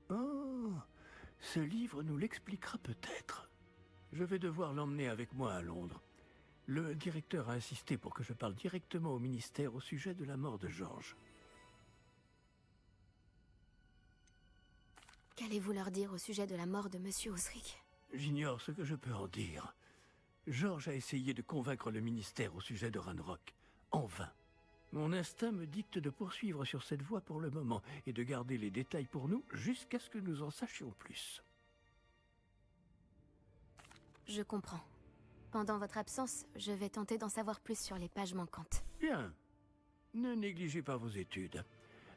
Oh, ce livre nous l'expliquera peut-être. Je vais devoir l'emmener avec moi à Londres. Le directeur a insisté pour que je parle directement au ministère au sujet de la mort de George. Qu'allez-vous leur dire au sujet de la mort de Monsieur Osric? J'ignore ce que je peux en dire. George a essayé de convaincre le ministère au sujet de Ranrock. En vain. Mon instinct me dicte de poursuivre sur cette voie pour le moment et de garder les détails pour nous jusqu'à ce que nous en sachions plus. Je comprends. Pendant votre absence, je vais tenter d'en savoir plus sur les pages manquantes. Bien. Ne négligez pas vos études.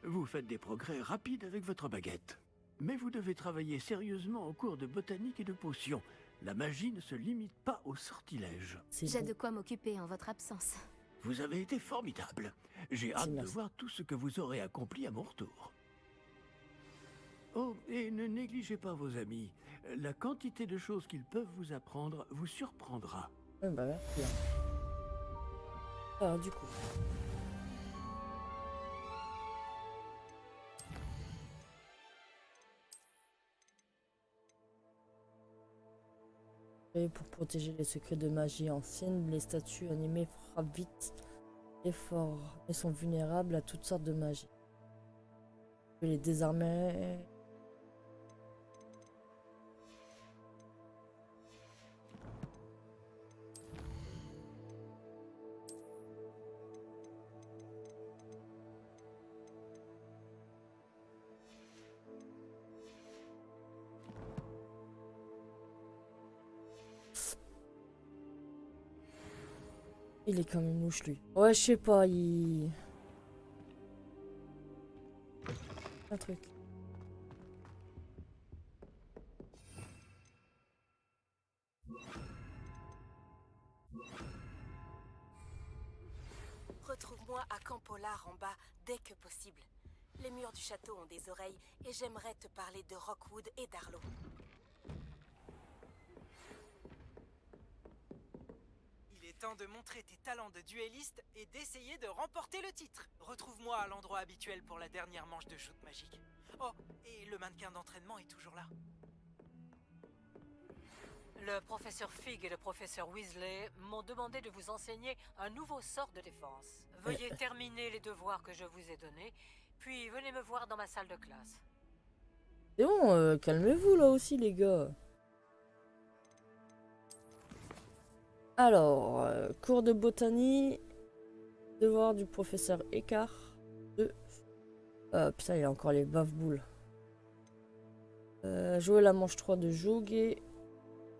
Vous faites des progrès rapides avec votre baguette. Mais vous devez travailler sérieusement au cours de botanique et de potions. La magie ne se limite pas au sortilège. J'ai de quoi m'occuper en votre absence. Vous avez été formidable. J'ai hâte de voir tout ce que vous aurez accompli à mon retour. Oh, et ne négligez pas vos amis. La quantité de choses qu'ils peuvent vous apprendre vous surprendra. Bah, bien. Alors, du coup... Et pour protéger les secrets de magie ancienne, les statues animées frappent vite et fort et sont vulnérables à toutes sortes de magie. Vous pouvez les désarmer. Il est comme une mouche, lui. Ouais, je sais pas, il... Un truc. Retrouve-moi à Camp Polar en bas, dès que possible. Les murs du château ont des oreilles et j'aimerais te parler de Rockwood et d'Arlo. Il est temps de montrer tes talents de duelliste et d'essayer de remporter le titre. Retrouve-moi à l'endroit habituel pour la dernière manche de joute magique. Oh, et le mannequin d'entraînement est toujours là. Le professeur Fig et le professeur Weasley m'ont demandé de vous enseigner un nouveau sort de défense. Veuillez terminer les devoirs que je vous ai donnés, puis venez me voir dans ma salle de classe. C'est bon, calmez-vous là aussi les gars. Alors, cours de botanie, devoir du professeur Écart. Putain, il y a encore les bave-boules. Jouer la manche 3 de Joug et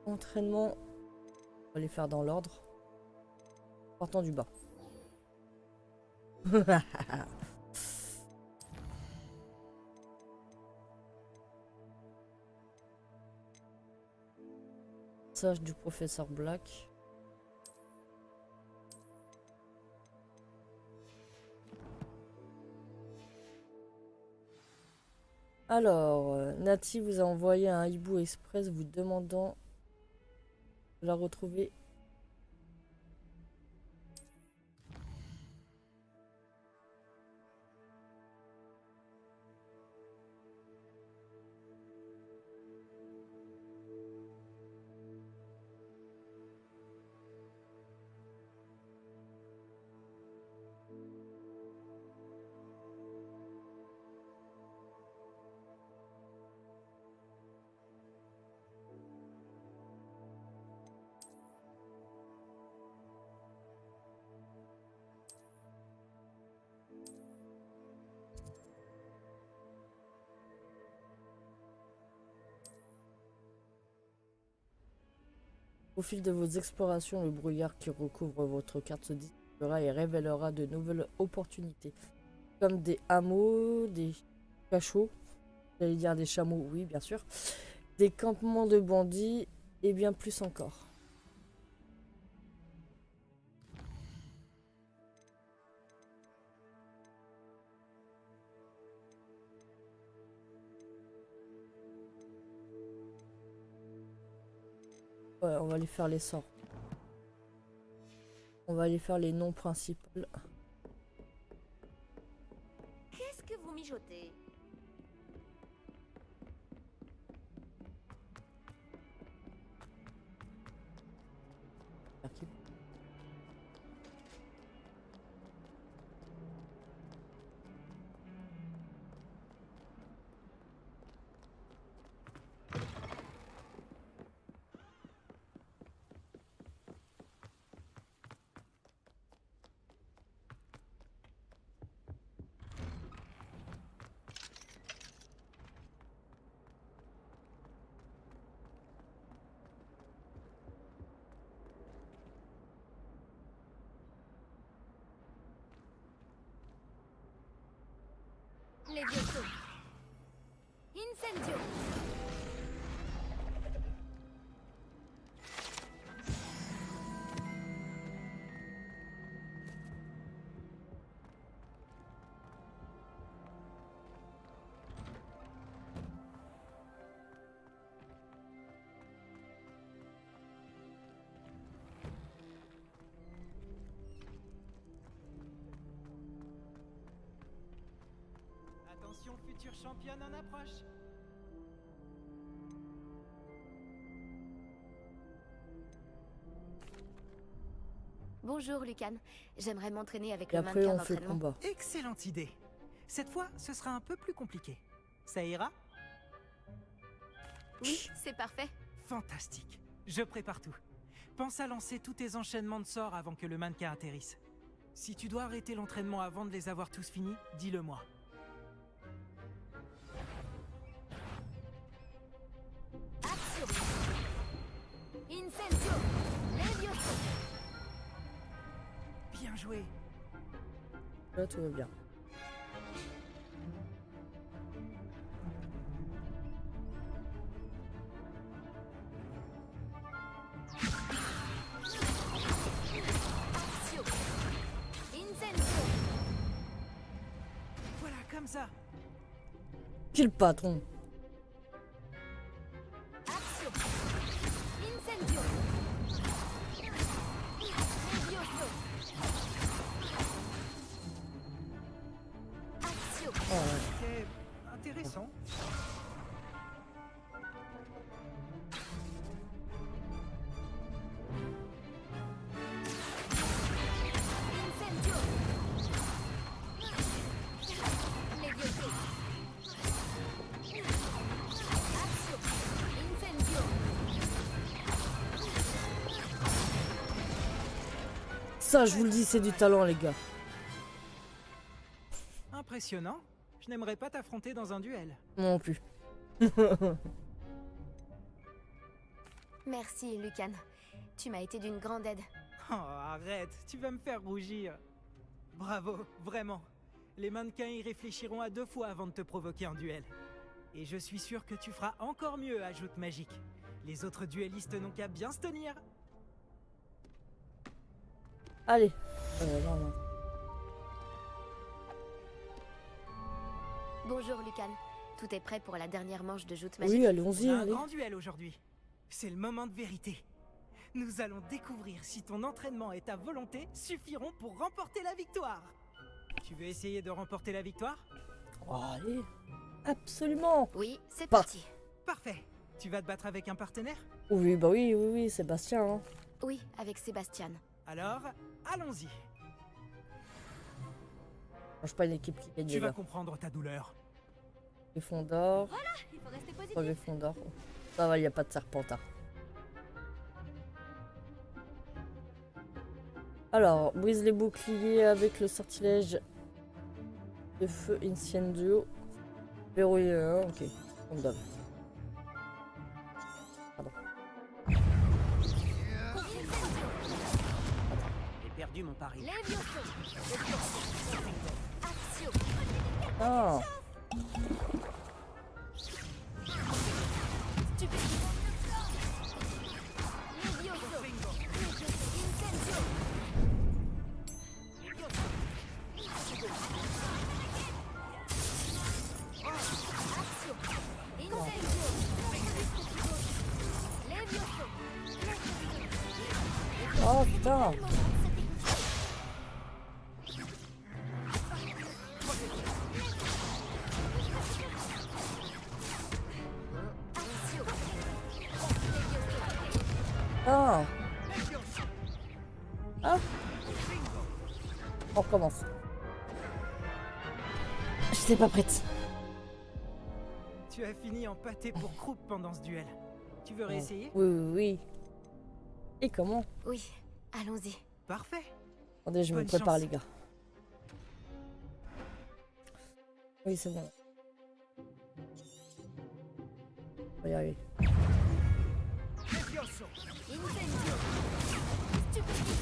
entraînement. On va les faire dans l'ordre. Partant du bas. Sage du professeur Black. Alors, Nati vous a envoyé un hibou express vous demandant de la retrouver. Au fil de vos explorations, le brouillard qui recouvre votre carte se dissipera et révélera de nouvelles opportunités, comme des hameaux, des cachots, j'allais dire des chameaux, oui bien sûr, des campements de bandits et bien plus encore. Ouais, on va aller faire les sorts. On va aller faire les noms principaux. Qu'est-ce que vous mijotez? Levioso. Incendio. Attention, future championne en approche. Bonjour, Lucan. J'aimerais m'entraîner avec Et le après, mannequin on fait le d'entraînement. combat. Excellente idée. Cette fois, ce sera un peu plus compliqué. Ça ira? Oui, c'est parfait. Fantastique. Je prépare tout. Pense à lancer tous tes enchaînements de sorts avant que le mannequin atterrisse. Si tu dois arrêter l'entraînement avant de les avoir tous finis, dis-le-moi. Action. Incendio. Levioso. Bien joué. Là, tout va bien. Action. Incendio. Voilà, comme ça. Qui le patron? Action. Incendio. Levioso. Action. Oh, ouais. C'était intéressant. Incendio. Levioso. Action. Incendio. Ça, je vous le dis, c'est du talent, les gars. Impressionnant. Je n'aimerais pas t'affronter dans un duel. Moi non plus. Merci, Lucan. Tu m'as été d'une grande aide. Oh, arrête, tu vas me faire rougir. Bravo, vraiment. Les mannequins y réfléchiront à 2 fois avant de te provoquer en duel. Et je suis sûr que tu feras encore mieux à Joute Magique. Les autres duellistes n'ont qu'à bien se tenir. Allez. Non, non. Bonjour, Lucan. Tout est prêt pour la dernière manche de joute magique. Oui, allons-y, On a un allez. grand duel aujourd'hui. C'est le moment de vérité. Nous allons découvrir si ton entraînement et ta volonté suffiront pour remporter la victoire. Tu veux essayer de remporter la victoire? Oh, allez. Absolument. Oui, c'est Pas. parti. Parfait. Tu vas te battre avec un partenaire? Oui, bah oui, oui, oui, Sébastien. Hein. Oui, avec Sébastien. Alors, allons-y. Je suis pas une équipe qui gagne. Tu vas là. comprendre ta douleur. Les fonds d'or. Voilà, il faut rester positif. Pas les fonds d'or. Ça va, il n'y a pas de serpentard. Alors, brise les boucliers avec le sortilège de feu Incendio. Verrouiller 1, ok. Comme d'hab. Pardon. J'ai perdu mon pari. Levioso. Action. Ah. Stupéfiant. Levioso. Incendio. Action. Incendio. Levioso. Oh putain. Ah. Ah. On recommence. J'étais pas prête. Tu as fini en pâté pour croupe pendant ce duel. Tu veux réessayer? Oui, oui, oui. Et comment? Oui, allons-y. Parfait. Attendez, je me Bonne prépare, chance. les gars. Oui, c'est bon. On va y arriver. Levioso. Incendio. Stupéfiant.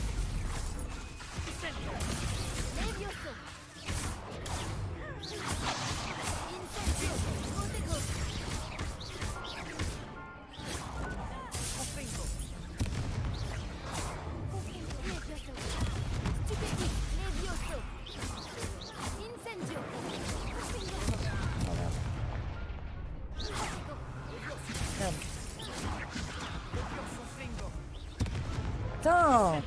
Levioso. putain.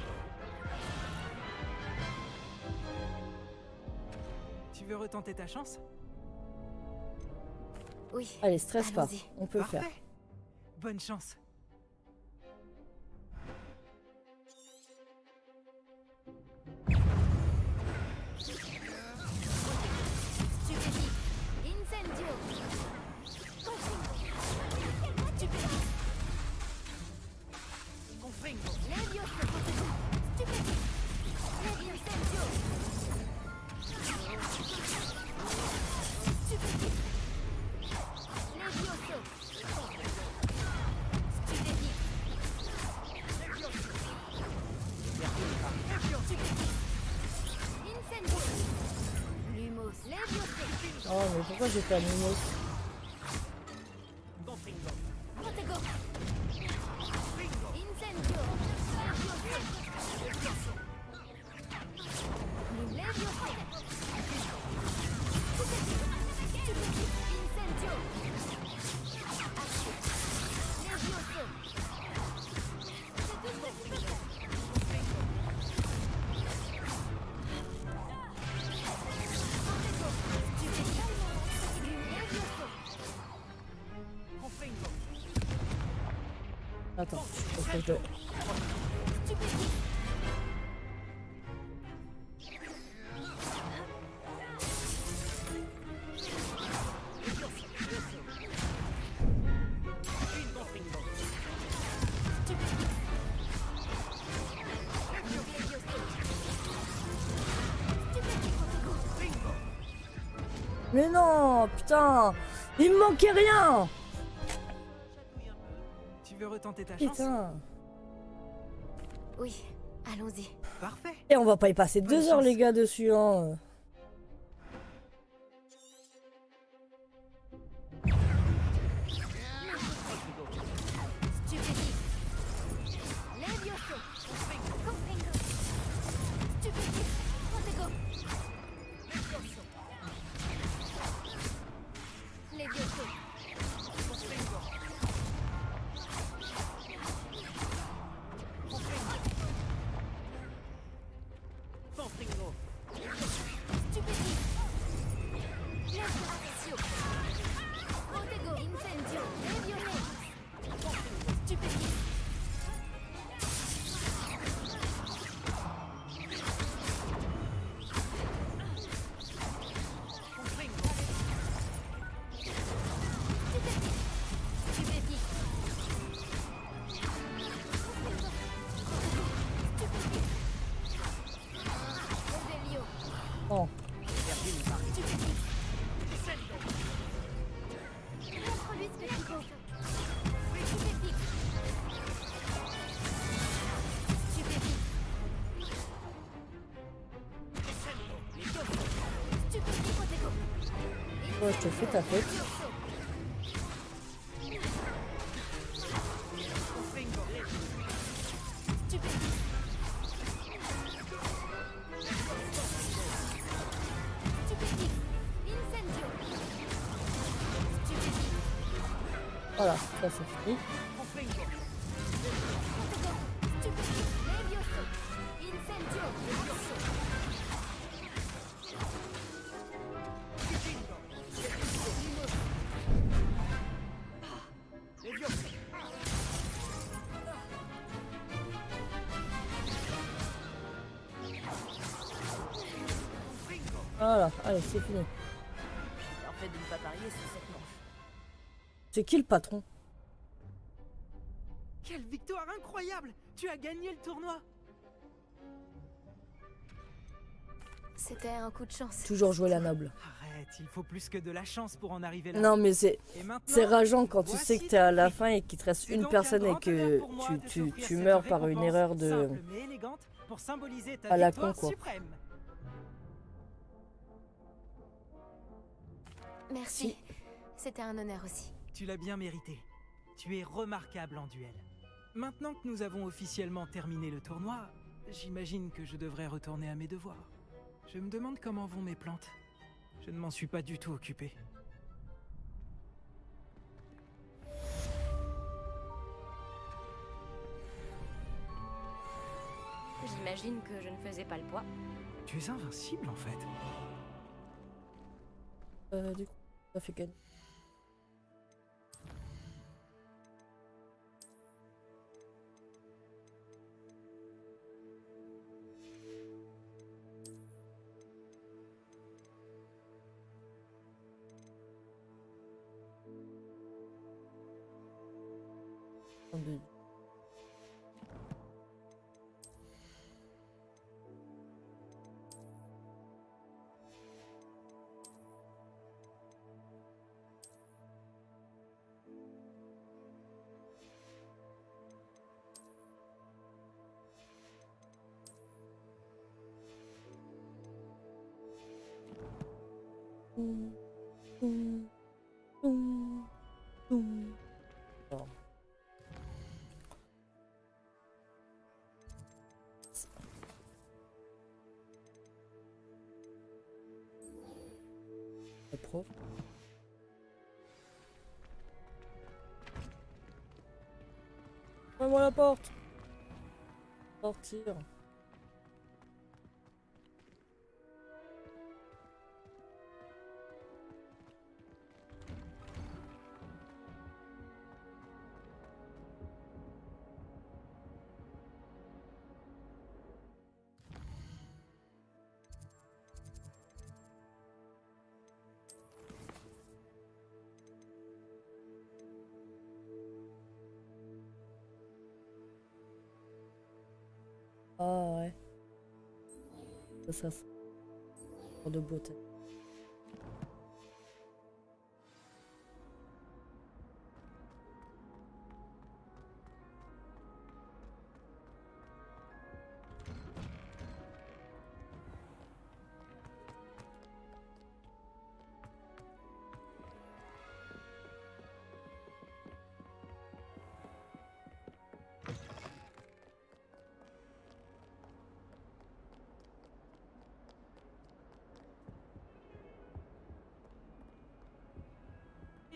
Tu veux retenter ta chance? Oui. Allez, stresse pas. Allons-y. On peut Parfait. faire. Bonne chance. Incendio. Levioso. Stupefy. Incendio. Stupefy. Levioso. Stupefy. Incendio. Lumos. Levioso. Oh, mais pourquoi j'ai fait un Lumos? Protego. Incendio. Levioso. Levioso. Stupefy. Incendio. Levioso. C'est tout ce que tu peux faire. Attends, faut que je... Mais non, putain, il me manquait rien. Tu veux retenter ta chance? Putain. Oui, allons-y. Parfait. Et on va pas y passer Bonne 2 heures chance. les gars dessus hein. Stupefy. Levioso. Comprendo. Stupefy. Protego. Levioso. Stupefy. Levioso. Protego. Incendio. Levioso. Stupefy. Stupefy. Revelio. Oh. Stupefy. Introduis Spectico. Stupefy. Stupefy. Stupefy Protego. Ouais, je te fais ta fête. Stupefy. Stupefy. Incendio. Stupefy. Voilà, ça c'est fini. Protego. Stupefy. Levioso. Incendio. Levioso. Voilà, allez, c'est fini. En fait de ne pas parier sur cette manche. C'est qui le patron? Quelle victoire incroyable! Tu as gagné le tournoi! C'était un coup de chance. Toujours jouer la noble. Arrête, il faut plus que de la chance pour en arriver là. Non mais c'est Et maintenant, rageant quand tu sais que t'es à la voici fin et qu'il te reste C'est une donc personne un et grand que honneur pour moi de tu t'offrir cette meurs par une récompense erreur de... simple mais élégante pour symboliser ta à la victoire con, quoi. suprême. Merci. C'était un honneur aussi. Tu l'as bien mérité. Tu es remarquable en duel. Maintenant que nous avons officiellement terminé le tournoi, j'imagine que je devrais retourner à mes devoirs. Je me demande comment vont mes plantes. Je ne m'en suis pas du tout occupé. J'imagine que je ne faisais pas le poids. Tu es invincible en fait. Du coup, ça fait gagner. Alors. Le prof. Ouvre-moi la porte. Sortir. Ah ouais. Ça c'est de beauté.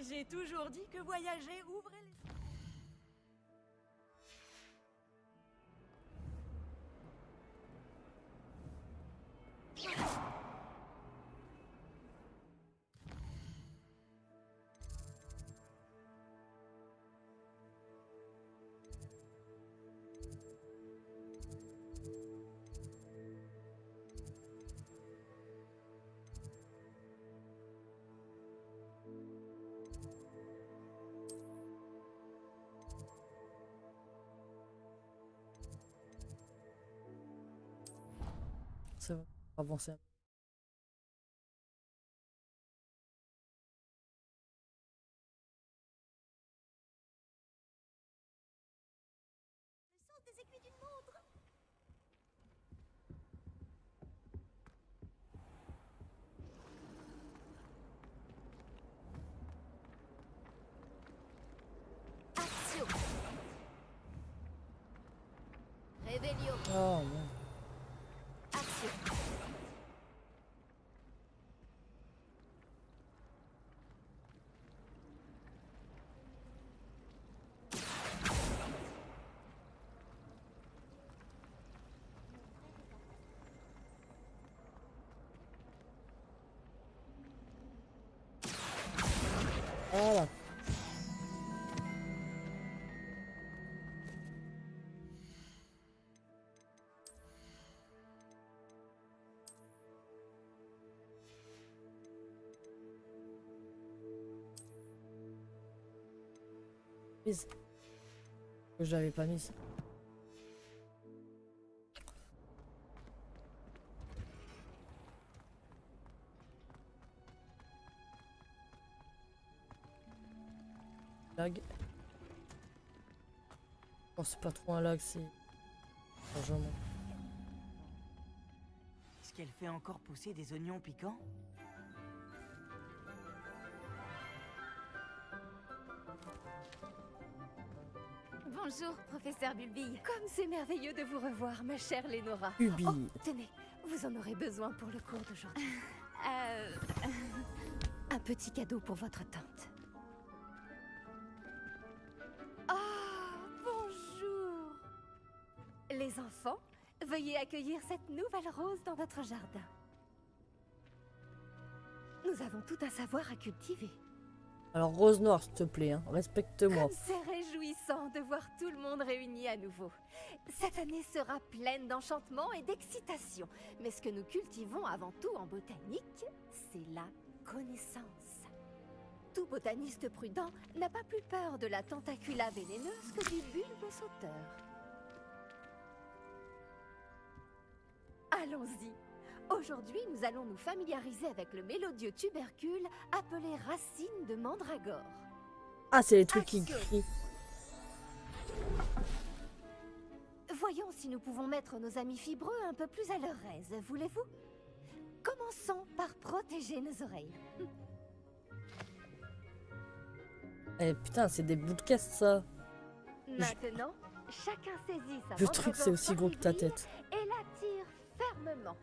J'ai toujours dit que voyager ouvrait les... Ça va avancer. Le sens des aiguilles d'une montre. Action. Réveillon. Oh non. Action. Voilà. Mise. Que j'avais pas mise. Lag. Oh, c'est pas trop un lag, c'est largement. Est-ce qu'elle fait encore pousser des oignons piquants? Bonjour, professeur Bulbille. Comme c'est merveilleux de vous revoir, ma chère Lénora. Bulbille. Oh, tenez, vous en aurez besoin pour le cours d'aujourd'hui. Un petit cadeau pour votre tante. Ah, bonjour. Les enfants, Veuillez accueillir cette nouvelle rose dans notre jardin. Nous avons tout un savoir à cultiver. Alors, Rose Noire, s'il te plaît, hein, respecte-moi. C'est réjouissant de voir tout le monde réuni à nouveau. Cette année sera pleine d'enchantements et d'excitation. Mais ce que nous cultivons avant tout en botanique, c'est la connaissance. Tout botaniste prudent n'a pas plus peur de la tentacula vénéneuse que du bulbe sauteur. Allons-y. Aujourd'hui, nous allons nous familiariser avec le mélodieux tubercule appelé racine de mandragore. Ah, c'est les trucs qui crient. Voyons si nous pouvons mettre nos amis fibreux un peu plus à leur aise, voulez-vous? Commençons par protéger nos oreilles. Eh putain, c'est des bouts de caisse, ça. Maintenant, chacun saisit sa Le truc, c'est aussi gros que ta tête. et la tire fermement.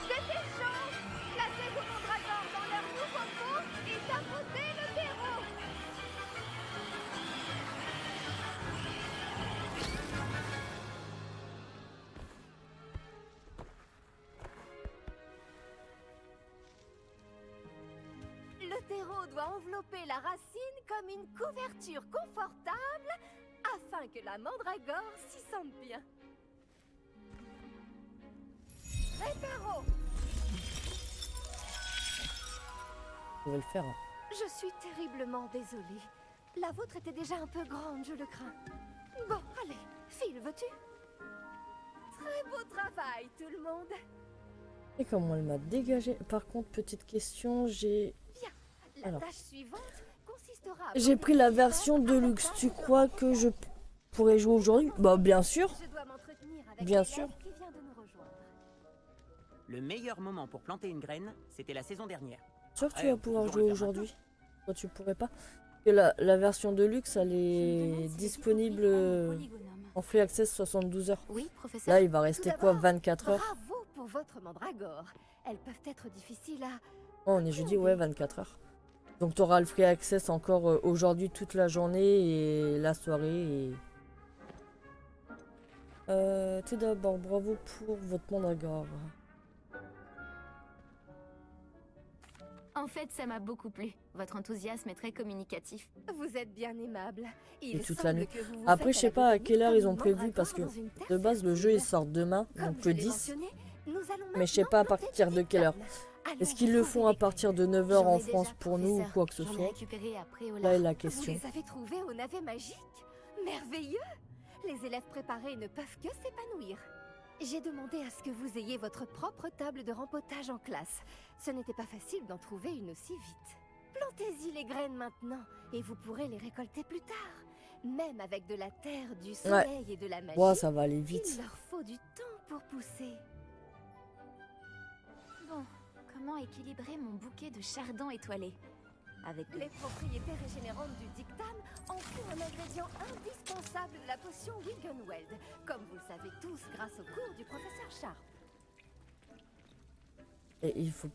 C'était chaud! Placez vos mandragores dans leur nouveau pot et tapoter le terreau! Le terreau doit envelopper la racine comme une couverture confortable afin que la mandragore s'y sente bien. Réparo! Je vais le faire. Hein. Je suis terriblement désolée. La vôtre était déjà un peu grande, je le crains. Bon, allez, Phil, veux-tu? Très beau travail, tout le monde. Et comment elle m'a dégagé. Par contre, petite question, j'ai... Bien, la tâche suivante consistera à... J'ai pris la version Deluxe. Tu crois que je pourrais jouer aujourd'hui? Bah, bien sûr. Je dois m'entretenir avec Bien l'élève sûr. qui vient de nous rejoindre. Le meilleur moment pour planter une graine, c'était la saison dernière. Sûr que tu Après, vas on peut pouvoir toujours jouer le faire aujourd'hui? Toi, tu pourrais pas? Et la version Deluxe, elle est disponible en free access 72 heures. Oui, professeur. Là, il va rester Tout quoi? d'abord, 24 heures? Bravo pour votre mandragore. Elles peuvent être difficiles à... Oh, on est jeudi, ouais, 24 heures. Donc, tu auras le free access encore aujourd'hui, toute la journée et la soirée. Tout d'abord, bravo pour votre mandragore. En fait, ça m'a beaucoup plu. Votre enthousiasme est très communicatif. Vous êtes bien aimable. Et toute la nuit. Après, je sais pas à quelle heure ils ont prévu parce que de base, le jeu il sort demain, donc le 10. Mais je sais pas à partir de quelle heure. Est-ce qu'ils le font à partir de 9 h en France pour nous ou quoi que ce soit? Là est la question. Vous les avez trouvés au navet magique? Merveilleux! Les élèves préparés ne peuvent que s'épanouir. J'ai demandé à ce que vous ayez votre propre table de rempotage en classe. Ce n'était pas facile d'en trouver une aussi vite. Plantez-y les graines maintenant et vous pourrez les récolter plus tard. Même avec de la terre, du soleil et de la magie, Ouais, ça va aller vite. il leur faut du temps pour pousser. Bon, comment équilibrer mon bouquet de chardons étoilés? Avec Les propriétés régénérantes du dictame en font un ingrédient indispensable de la potion Wiggenweld, comme vous le savez tous grâce au cours du professeur Sharp. Et il faut...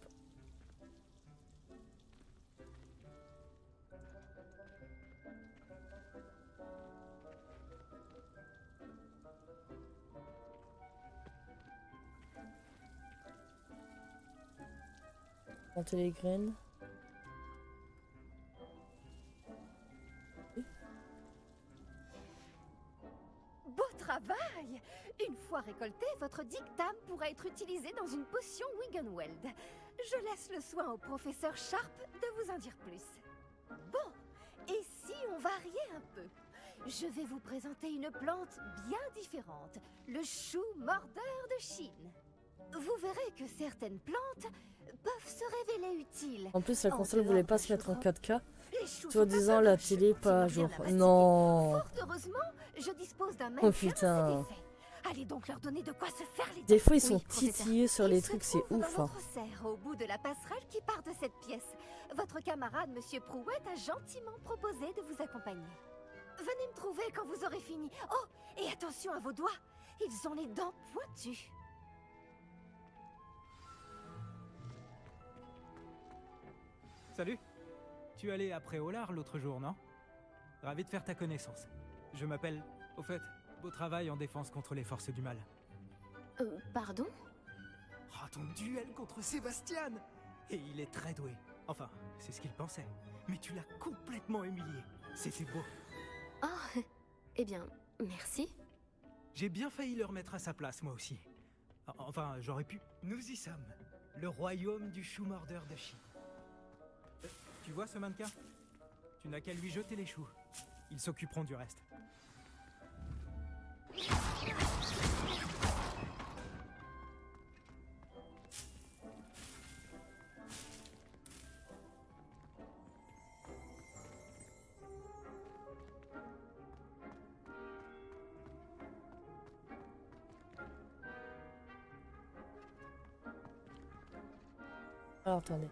Planter les graines. Beau travail! Une fois récolté, votre dictame pourra être utilisé dans une potion Wiggenweld. Je laisse le soin au professeur Sharp de vous en dire plus. Bon, et si on variait un peu? Je vais vous présenter une plante bien différente, le chou mordeur de Chine. Vous verrez que certaines plantes peuvent se révéler utiles. En plus, la console voulait pas se mettre en 4K. Les choux Soit disant la télé pas à jour. Non. Fort heureusement, je dispose d'un Oh mannequin putain. assez défait. Allez donc leur donner de quoi se faire les Des dents. fois, ils sont Oui, professeur. titillés sur les Il se trucs, c'est trouve ouf. dans Hein. notre serre, au bout de la passerelle qui part de cette pièce. Votre camarade, Monsieur Prouette, a gentiment proposé de vous accompagner. Venez me trouver quand vous aurez fini. Oh, et attention à vos doigts. Ils ont les dents pointues. Salut. Tu allais après Olar l'autre jour, non? Ravi de faire ta connaissance. Je m'appelle... Au fait, beau travail en défense contre les forces du mal. Pardon? Oh, ton duel contre Sébastien! Et il est très doué. Enfin, c'est ce qu'il pensait. Mais tu l'as complètement humilié. C'était beau. Oh, eh bien, merci. J'ai bien failli le remettre à sa place, moi aussi. Enfin, j'aurais pu. Nous y sommes. Le royaume du chou-mordeur de Chi. Tu vois ce mannequin? Tu n'as qu'à lui jeter les choux. Ils s'occuperont du reste. Alors, attendez.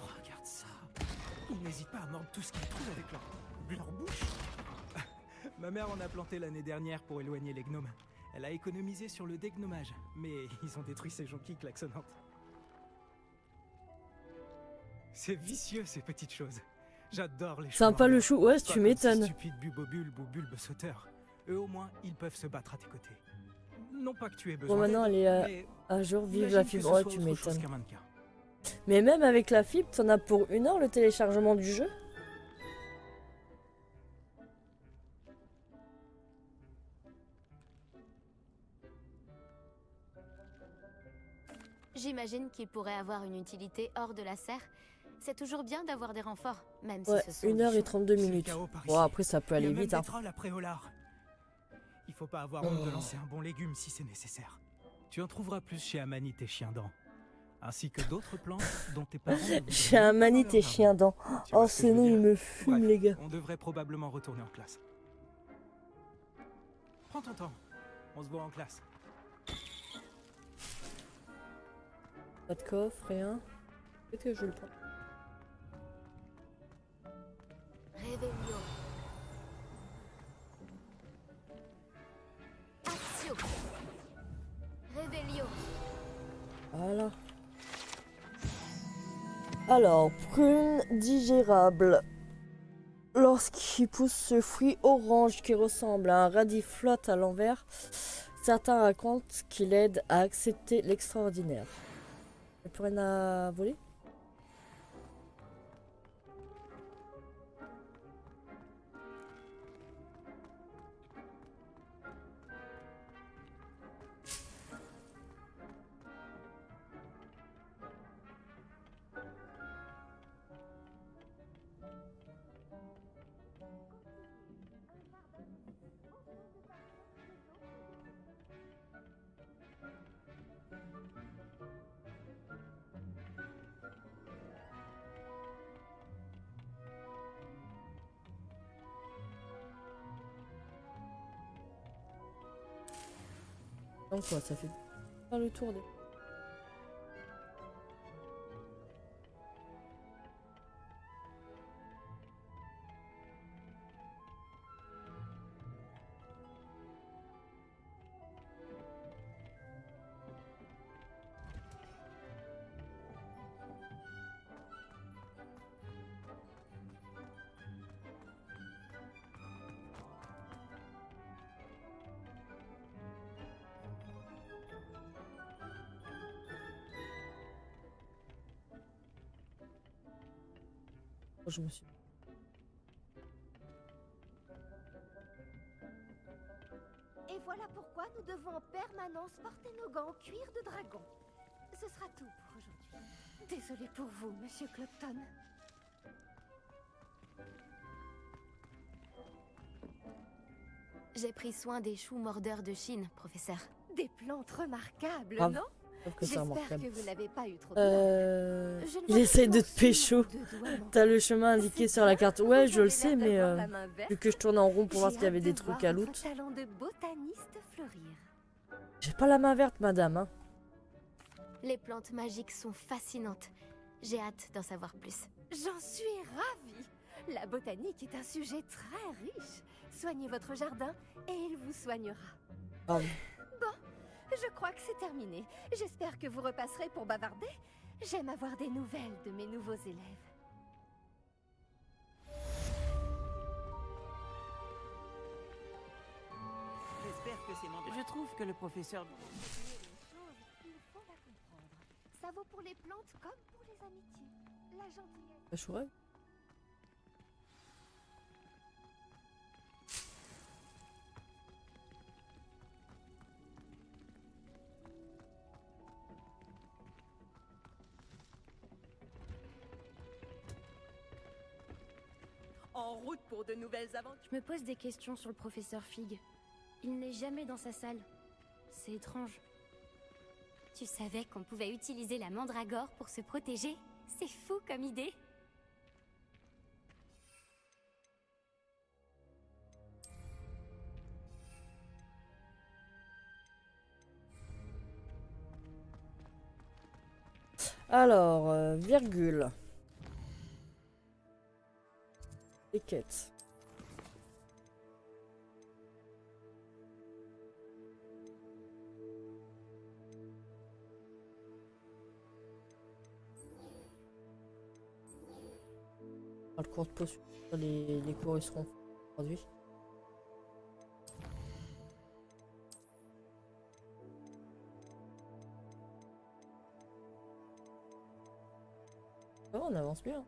Regarde ça. Ils n'hésitent pas à mordre tout ce qu'ils trouvent avec leur bouche. Ma mère en a planté l'année dernière pour éloigner les gnomes. Elle a économisé sur le dégnomage, mais ils ont détruit ces jonquilles klaxonnantes. C'est vicieux ces petites choses. J'adore les Sympa le chou, ouais, tu m'étonnes. Stupide bulbobulbe ou bulbe sauteur. Eux au moins, ils peuvent se battre à tes côtés. Non pas que tu aies besoin. Bon, maintenant, elle est mais à jour, vive imagine la que fibre. ce Ouais, soit tu autre chose m'étonnes. qu'un mannequin. Mais même avec la fibre, t'en as pour 1 heure le téléchargement du jeu. J'imagine qu'il pourrait avoir une utilité hors de la serre. C'est toujours bien d'avoir des renforts, même Ouais, si ce sont 1 heure des et choux. 32 minutes. Bon, après, ça peut aller Il y a vite. même Hein. des trolls après Olar. Il faut pas avoir honte de lancer un bon légume si c'est nécessaire. Tu en trouveras plus chez Amanite et Chien-Dent, ainsi que d'autres plantes dont tes parents... ne voudraient J'ai pas un manite et leur chien dent. Tu vois Oh, ce que je ces veux noms, dire. ils me fument, Bref, les gars. On devrait probablement retourner en classe. Prends ton temps. On se voit en classe. Pas de coffre, rien. Peut-être que je le prends. Réveillon. Action. Réveillon. Voilà. Alors, prune digérable. Lorsqu'il pousse ce fruit orange qui ressemble à un radis flotte à l'envers, certains racontent qu'il aide à accepter l'extraordinaire. Y'a plus rien à voler? Donc quoi, ça fait faire le tour des... Je me suis... Et voilà pourquoi nous devons en permanence porter nos gants en cuir de dragon. Ce sera tout pour aujourd'hui. Désolée pour vous, Monsieur Clopton. J'ai pris soin des choux mordeurs de Chine, professeur. Des plantes remarquables, Bravo. non? Sauf que c'est J'espère remarquable. que vous n'avez pas eu trop peur. Je ne Il vois essaie de pas te pécho. deux doigts manqués. T'as le chemin indiqué sur la carte. Ouais, je le sais, avez l'air mais d'avoir la main verte. vu que je tourne en rond pour voir J'ai s'il y avait hâte des de trucs voir à votre loot. talent de botaniste fleurir. J'ai pas la main verte, madame. Hein. Les plantes magiques sont fascinantes. J'ai hâte d'en savoir plus. J'en suis ravie. La botanique est un sujet très riche. Soignez votre jardin et il vous soignera. Ah. Bon, je crois que c'est terminé. J'espère que vous repasserez pour bavarder. J'aime avoir des nouvelles de mes nouveaux élèves. J'espère que c'est mon... Je trouve que le professeur... Il faut la comprendre. Ça vaut pour les plantes comme pour les amitiés. La gentillesse. Je pourrais. En route pour de nouvelles aventures. Je me pose des questions sur le professeur Fig. Il n'est jamais dans sa salle. C'est étrange. Tu savais qu'on pouvait utiliser la mandragore pour se protéger? C'est fou comme idée. Alors, virgule. Les quêtes. Le cours de potion. Les cours ils seront aujourd'hui. Oh, on avance bien.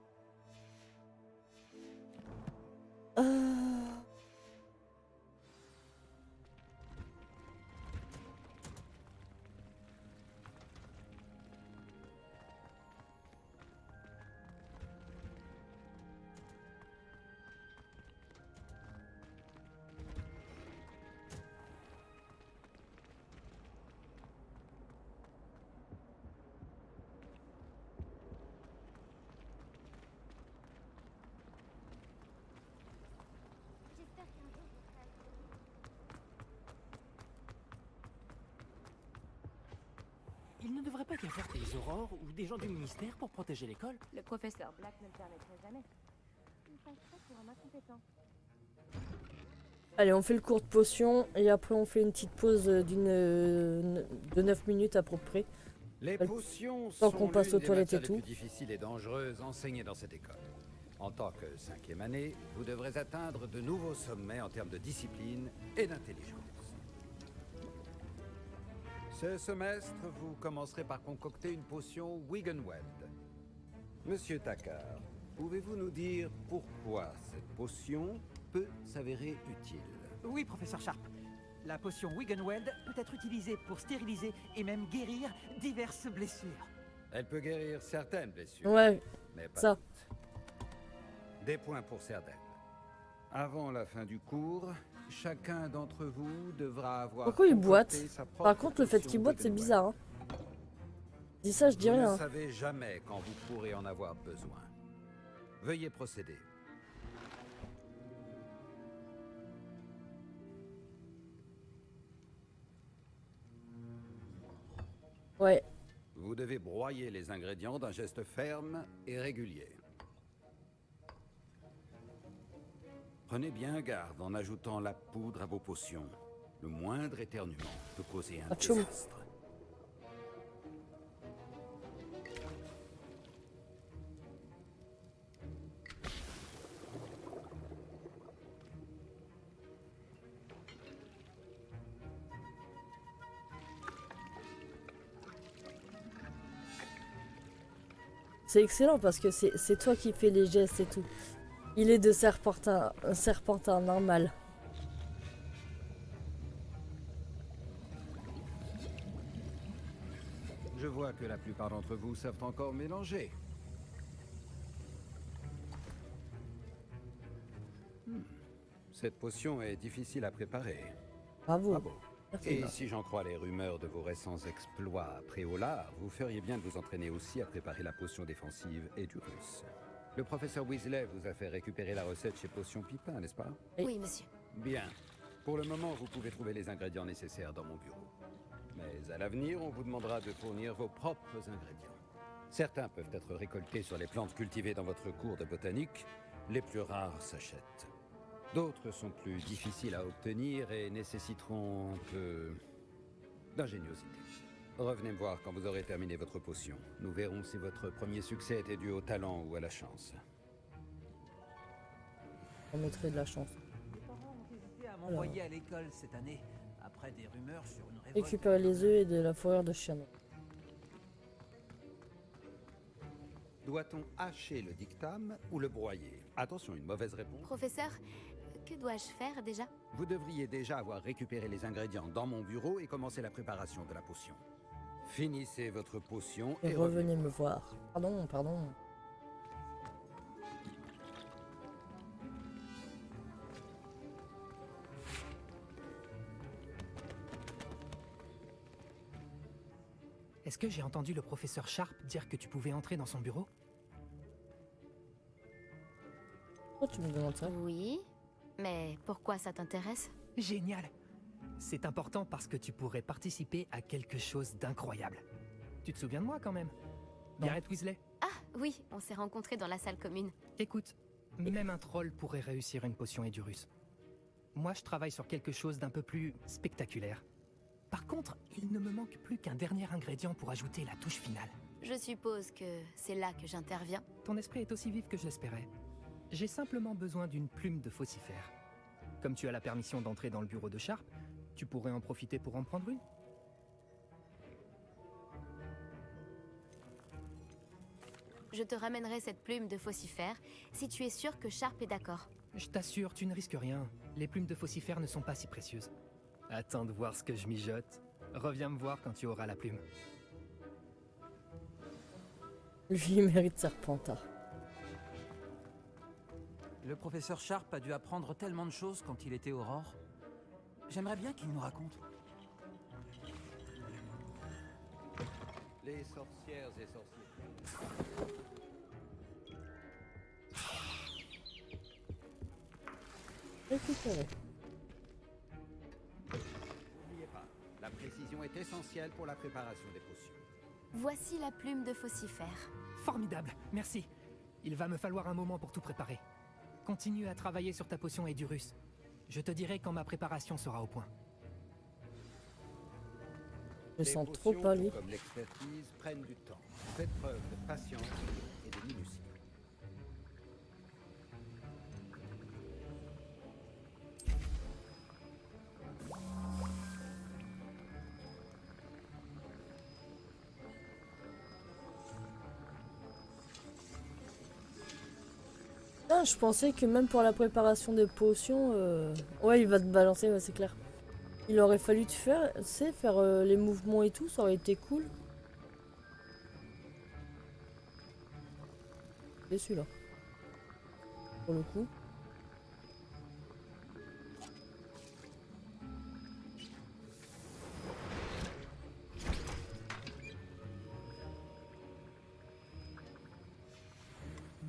Il ne devrait pas y avoir des aurores ou des gens du ministère pour protéger l'école. Le professeur Black ne le permettrait jamais. Il passerait pour un incompétent. Allez, on fait le cours de potion et après on fait une petite pause de 9 minutes à peu près. Les potions Tant sont qu'on passe aux l'une des toilettes et matières les tout. plus difficiles et dangereuses enseignées dans cette école. En tant que 5e année, vous devrez atteindre de nouveaux sommets en termes de discipline et d'intelligence. Ce semestre, vous commencerez par concocter une potion Wiggenweld. Monsieur Takar, pouvez-vous nous dire pourquoi cette potion peut s'avérer utile? Oui, professeur Sharp. La potion Wiggenweld peut être utilisée pour stériliser et même guérir diverses blessures. Elle peut guérir certaines blessures. Ouais, mais pas ça. toutes. Des points pour certaines. Avant la fin du cours, chacun d'entre vous devra avoir... Pourquoi il boite? concocté sa propre Par contre, le fait potion qu'il boite, c'est Wiggenweld. bizarre. Hein. Dis ça, je dis Vous rien. ne Hein. savez jamais quand vous pourrez en avoir besoin. Veuillez procéder. Ouais. Vous devez broyer les ingrédients d'un geste ferme et régulier. Prenez bien garde en ajoutant la poudre à vos potions. Le moindre éternuement peut causer un Atchoum. désastre. C'est excellent parce que c'est toi qui fais les gestes et tout. Il est de serpentin, un serpentin normal. Je vois que la plupart d'entre vous savent encore mélanger. Cette potion est difficile à préparer. Bravo. Bravo. Et si j'en crois les rumeurs de vos récents exploits à Préolard, vous feriez bien de vous entraîner aussi à préparer la potion défensive et du russe. Le professeur Weasley vous a fait récupérer la recette chez Potion Pipin, n'est-ce pas? Oui, monsieur. Bien. Pour le moment, vous pouvez trouver les ingrédients nécessaires dans mon bureau. Mais à l'avenir, on vous demandera de fournir vos propres ingrédients. Certains peuvent être récoltés sur les plantes cultivées dans votre cours de botanique. Les plus rares s'achètent. D'autres sont plus difficiles à obtenir et nécessiteront un peu d'ingéniosité. Revenez me voir quand vous aurez terminé votre potion. Nous verrons si votre premier succès était dû au talent ou à la chance. On mettrait de la chance. Mes parents ont hésité à m'envoyer à l'école cette année, après des rumeurs sur une révolte. Récupérer les œufs et de la fourrure de chien. Doit-on hacher le dictame ou le broyer? Attention, une mauvaise réponse. Professeur, que dois-je faire déjà? Vous devriez déjà avoir récupéré les ingrédients dans mon bureau et commencer la préparation de la potion. Finissez votre potion et revenez me voir. Pardon. Est-ce que j'ai entendu le professeur Sharp dire que tu pouvais entrer dans son bureau? Pourquoi tu me demandes ça? Oui, mais pourquoi ça t'intéresse? Génial! C'est important parce que tu pourrais participer à quelque chose d'incroyable. Tu te souviens de moi quand même? Garrett Weasley? Ah oui, on s'est rencontrés dans la salle commune. Écoute, même un troll pourrait réussir une potion Edurus. Moi, je travaille sur quelque chose d'un peu plus spectaculaire. Par contre, il ne me manque plus qu'un dernier ingrédient pour ajouter la touche finale. Je suppose que c'est là que j'interviens. Ton esprit est aussi vif que je l'espérais. J'ai simplement besoin d'une plume de faucifère. Comme tu as la permission d'entrer dans le bureau de Sharp, tu pourrais en profiter pour en prendre une. Je te ramènerai cette plume de faucifère si tu es sûr que Sharp est d'accord. Je t'assure, tu ne risques rien. Les plumes de faucifère ne sont pas si précieuses. Attends de voir ce que je mijote. Reviens me voir quand tu auras la plume. Lui, il mérite Serpentard. Le professeur Sharp a dû apprendre tellement de choses quand il était Aurore. J'aimerais bien qu'il nous raconte. Les sorcières et sorciers. Récupérer. N'oubliez pas, la précision est essentielle pour la préparation des potions. Voici la plume de faucifère. Formidable, merci. Il va me falloir un moment pour tout préparer. Continue à travailler sur ta potion Edurus. Je te dirai quand ma préparation sera au point. Je sens trop pas lui. Comme l'expertise prennent du temps. Faites preuve de patience et de minutie. Ah, je pensais que même pour la préparation des potions, ouais, il va te balancer, ouais, c'est clair. Il aurait fallu te faire, tu sais, faire les mouvements et tout, ça aurait été cool. Et celui-là. Pour le coup.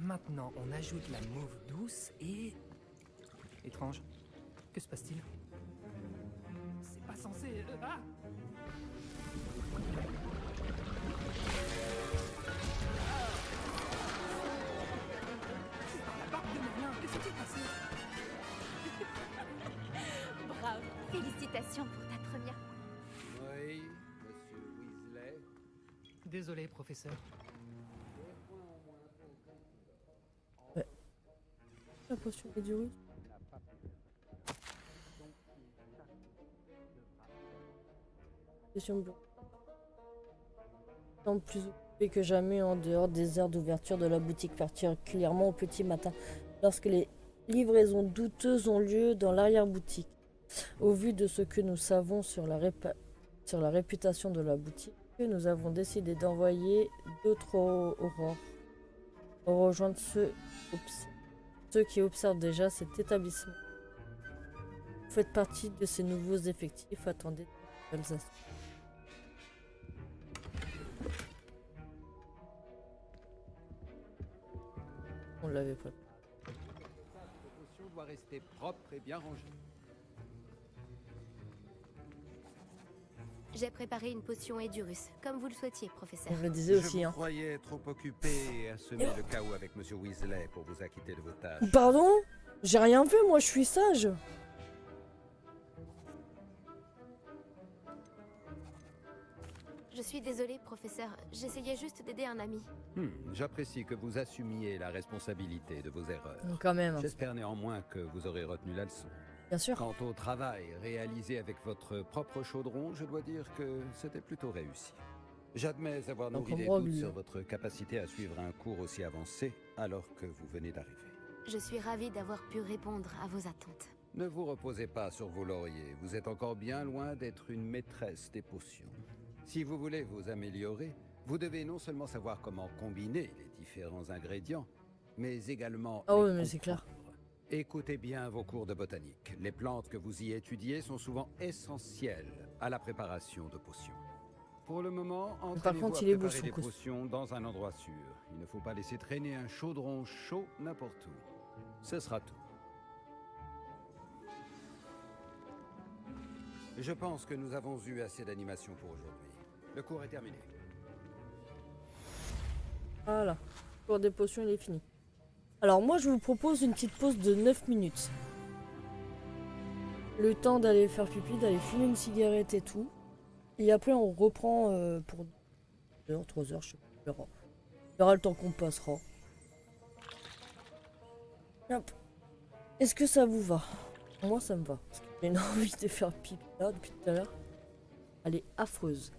Maintenant, on ajoute la mauve douce et... Étrange. Que se passe-t-il? C'est pas censé... Ah! Par la barbe de Merlin, que s'est-il passé? Bravo, félicitations pour ta première. Oui, monsieur Weasley. Désolé, professeur. La potion Edurus. Question semble plus occupé que jamais en dehors des heures d'ouverture de la boutique, particulièrement au petit matin, lorsque les livraisons douteuses ont lieu dans l'arrière-boutique. Au vu de ce que nous savons sur la réputation de la boutique, nous avons décidé d'envoyer d'autres aurores pour rejoindre ceux qui observent déjà cet établissement. faites partie de ces nouveaux effectifs. Attendez de nouvelles instructions. On l'avait pas. La potion doit rester propre et bien rangée. J'ai préparé une potion Edurus, comme vous le souhaitiez, professeur. Je le disais aussi, Je hein. vous croyais trop occupé à semer le chaos avec Monsieur Weasley pour vous acquitter de vos tâches. Pardon? J'ai rien fait, moi je suis sage. Je suis désolée, professeur. J'essayais juste d'aider un ami. J'apprécie que vous assumiez la responsabilité de vos erreurs. Quand même. J'espère néanmoins que vous aurez retenu la leçon. Bien sûr. Quant au travail réalisé avec votre propre chaudron, je dois dire que c'était plutôt réussi. J'admets avoir nourri des doutes sur votre capacité à suivre un cours aussi avancé alors que vous venez d'arriver. Je suis ravie d'avoir pu répondre à vos attentes. Ne vous reposez pas sur vos lauriers, vous êtes encore bien loin d'être une maîtresse des potions. Si vous voulez vous améliorer, vous devez non seulement savoir comment combiner les différents ingrédients, mais également Ah oui, mais c'est clair. Écoutez bien vos cours de botanique. Les plantes que vous y étudiez sont souvent essentielles à la préparation de potions. Pour le moment, entraînez-vous à préparer des potions dans un endroit sûr. Il ne faut pas laisser traîner un chaudron chaud n'importe où. Ce sera tout. Je pense que nous avons eu assez d'animation pour aujourd'hui. Le cours est terminé. Voilà. Le cours des potions, il est fini. Alors moi, je vous propose une petite pause de 9 minutes. Le temps d'aller faire pipi, d'aller fumer une cigarette et tout. Et après, on reprend pour 2 heures, 3 heures, je sais pas. Il y aura le temps qu'on passera. Hop. Est-ce que ça vous va? Moi, ça me va. Parce que j'ai une envie de faire pipi là depuis tout à l'heure. Elle est affreuse.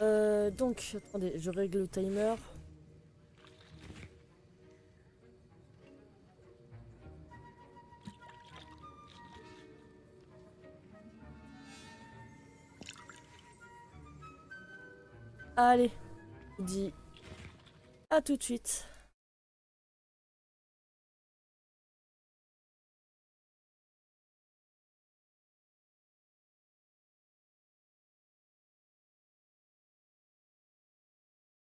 Donc, attendez, je règle le timer. Allez, je vous dis à tout de suite.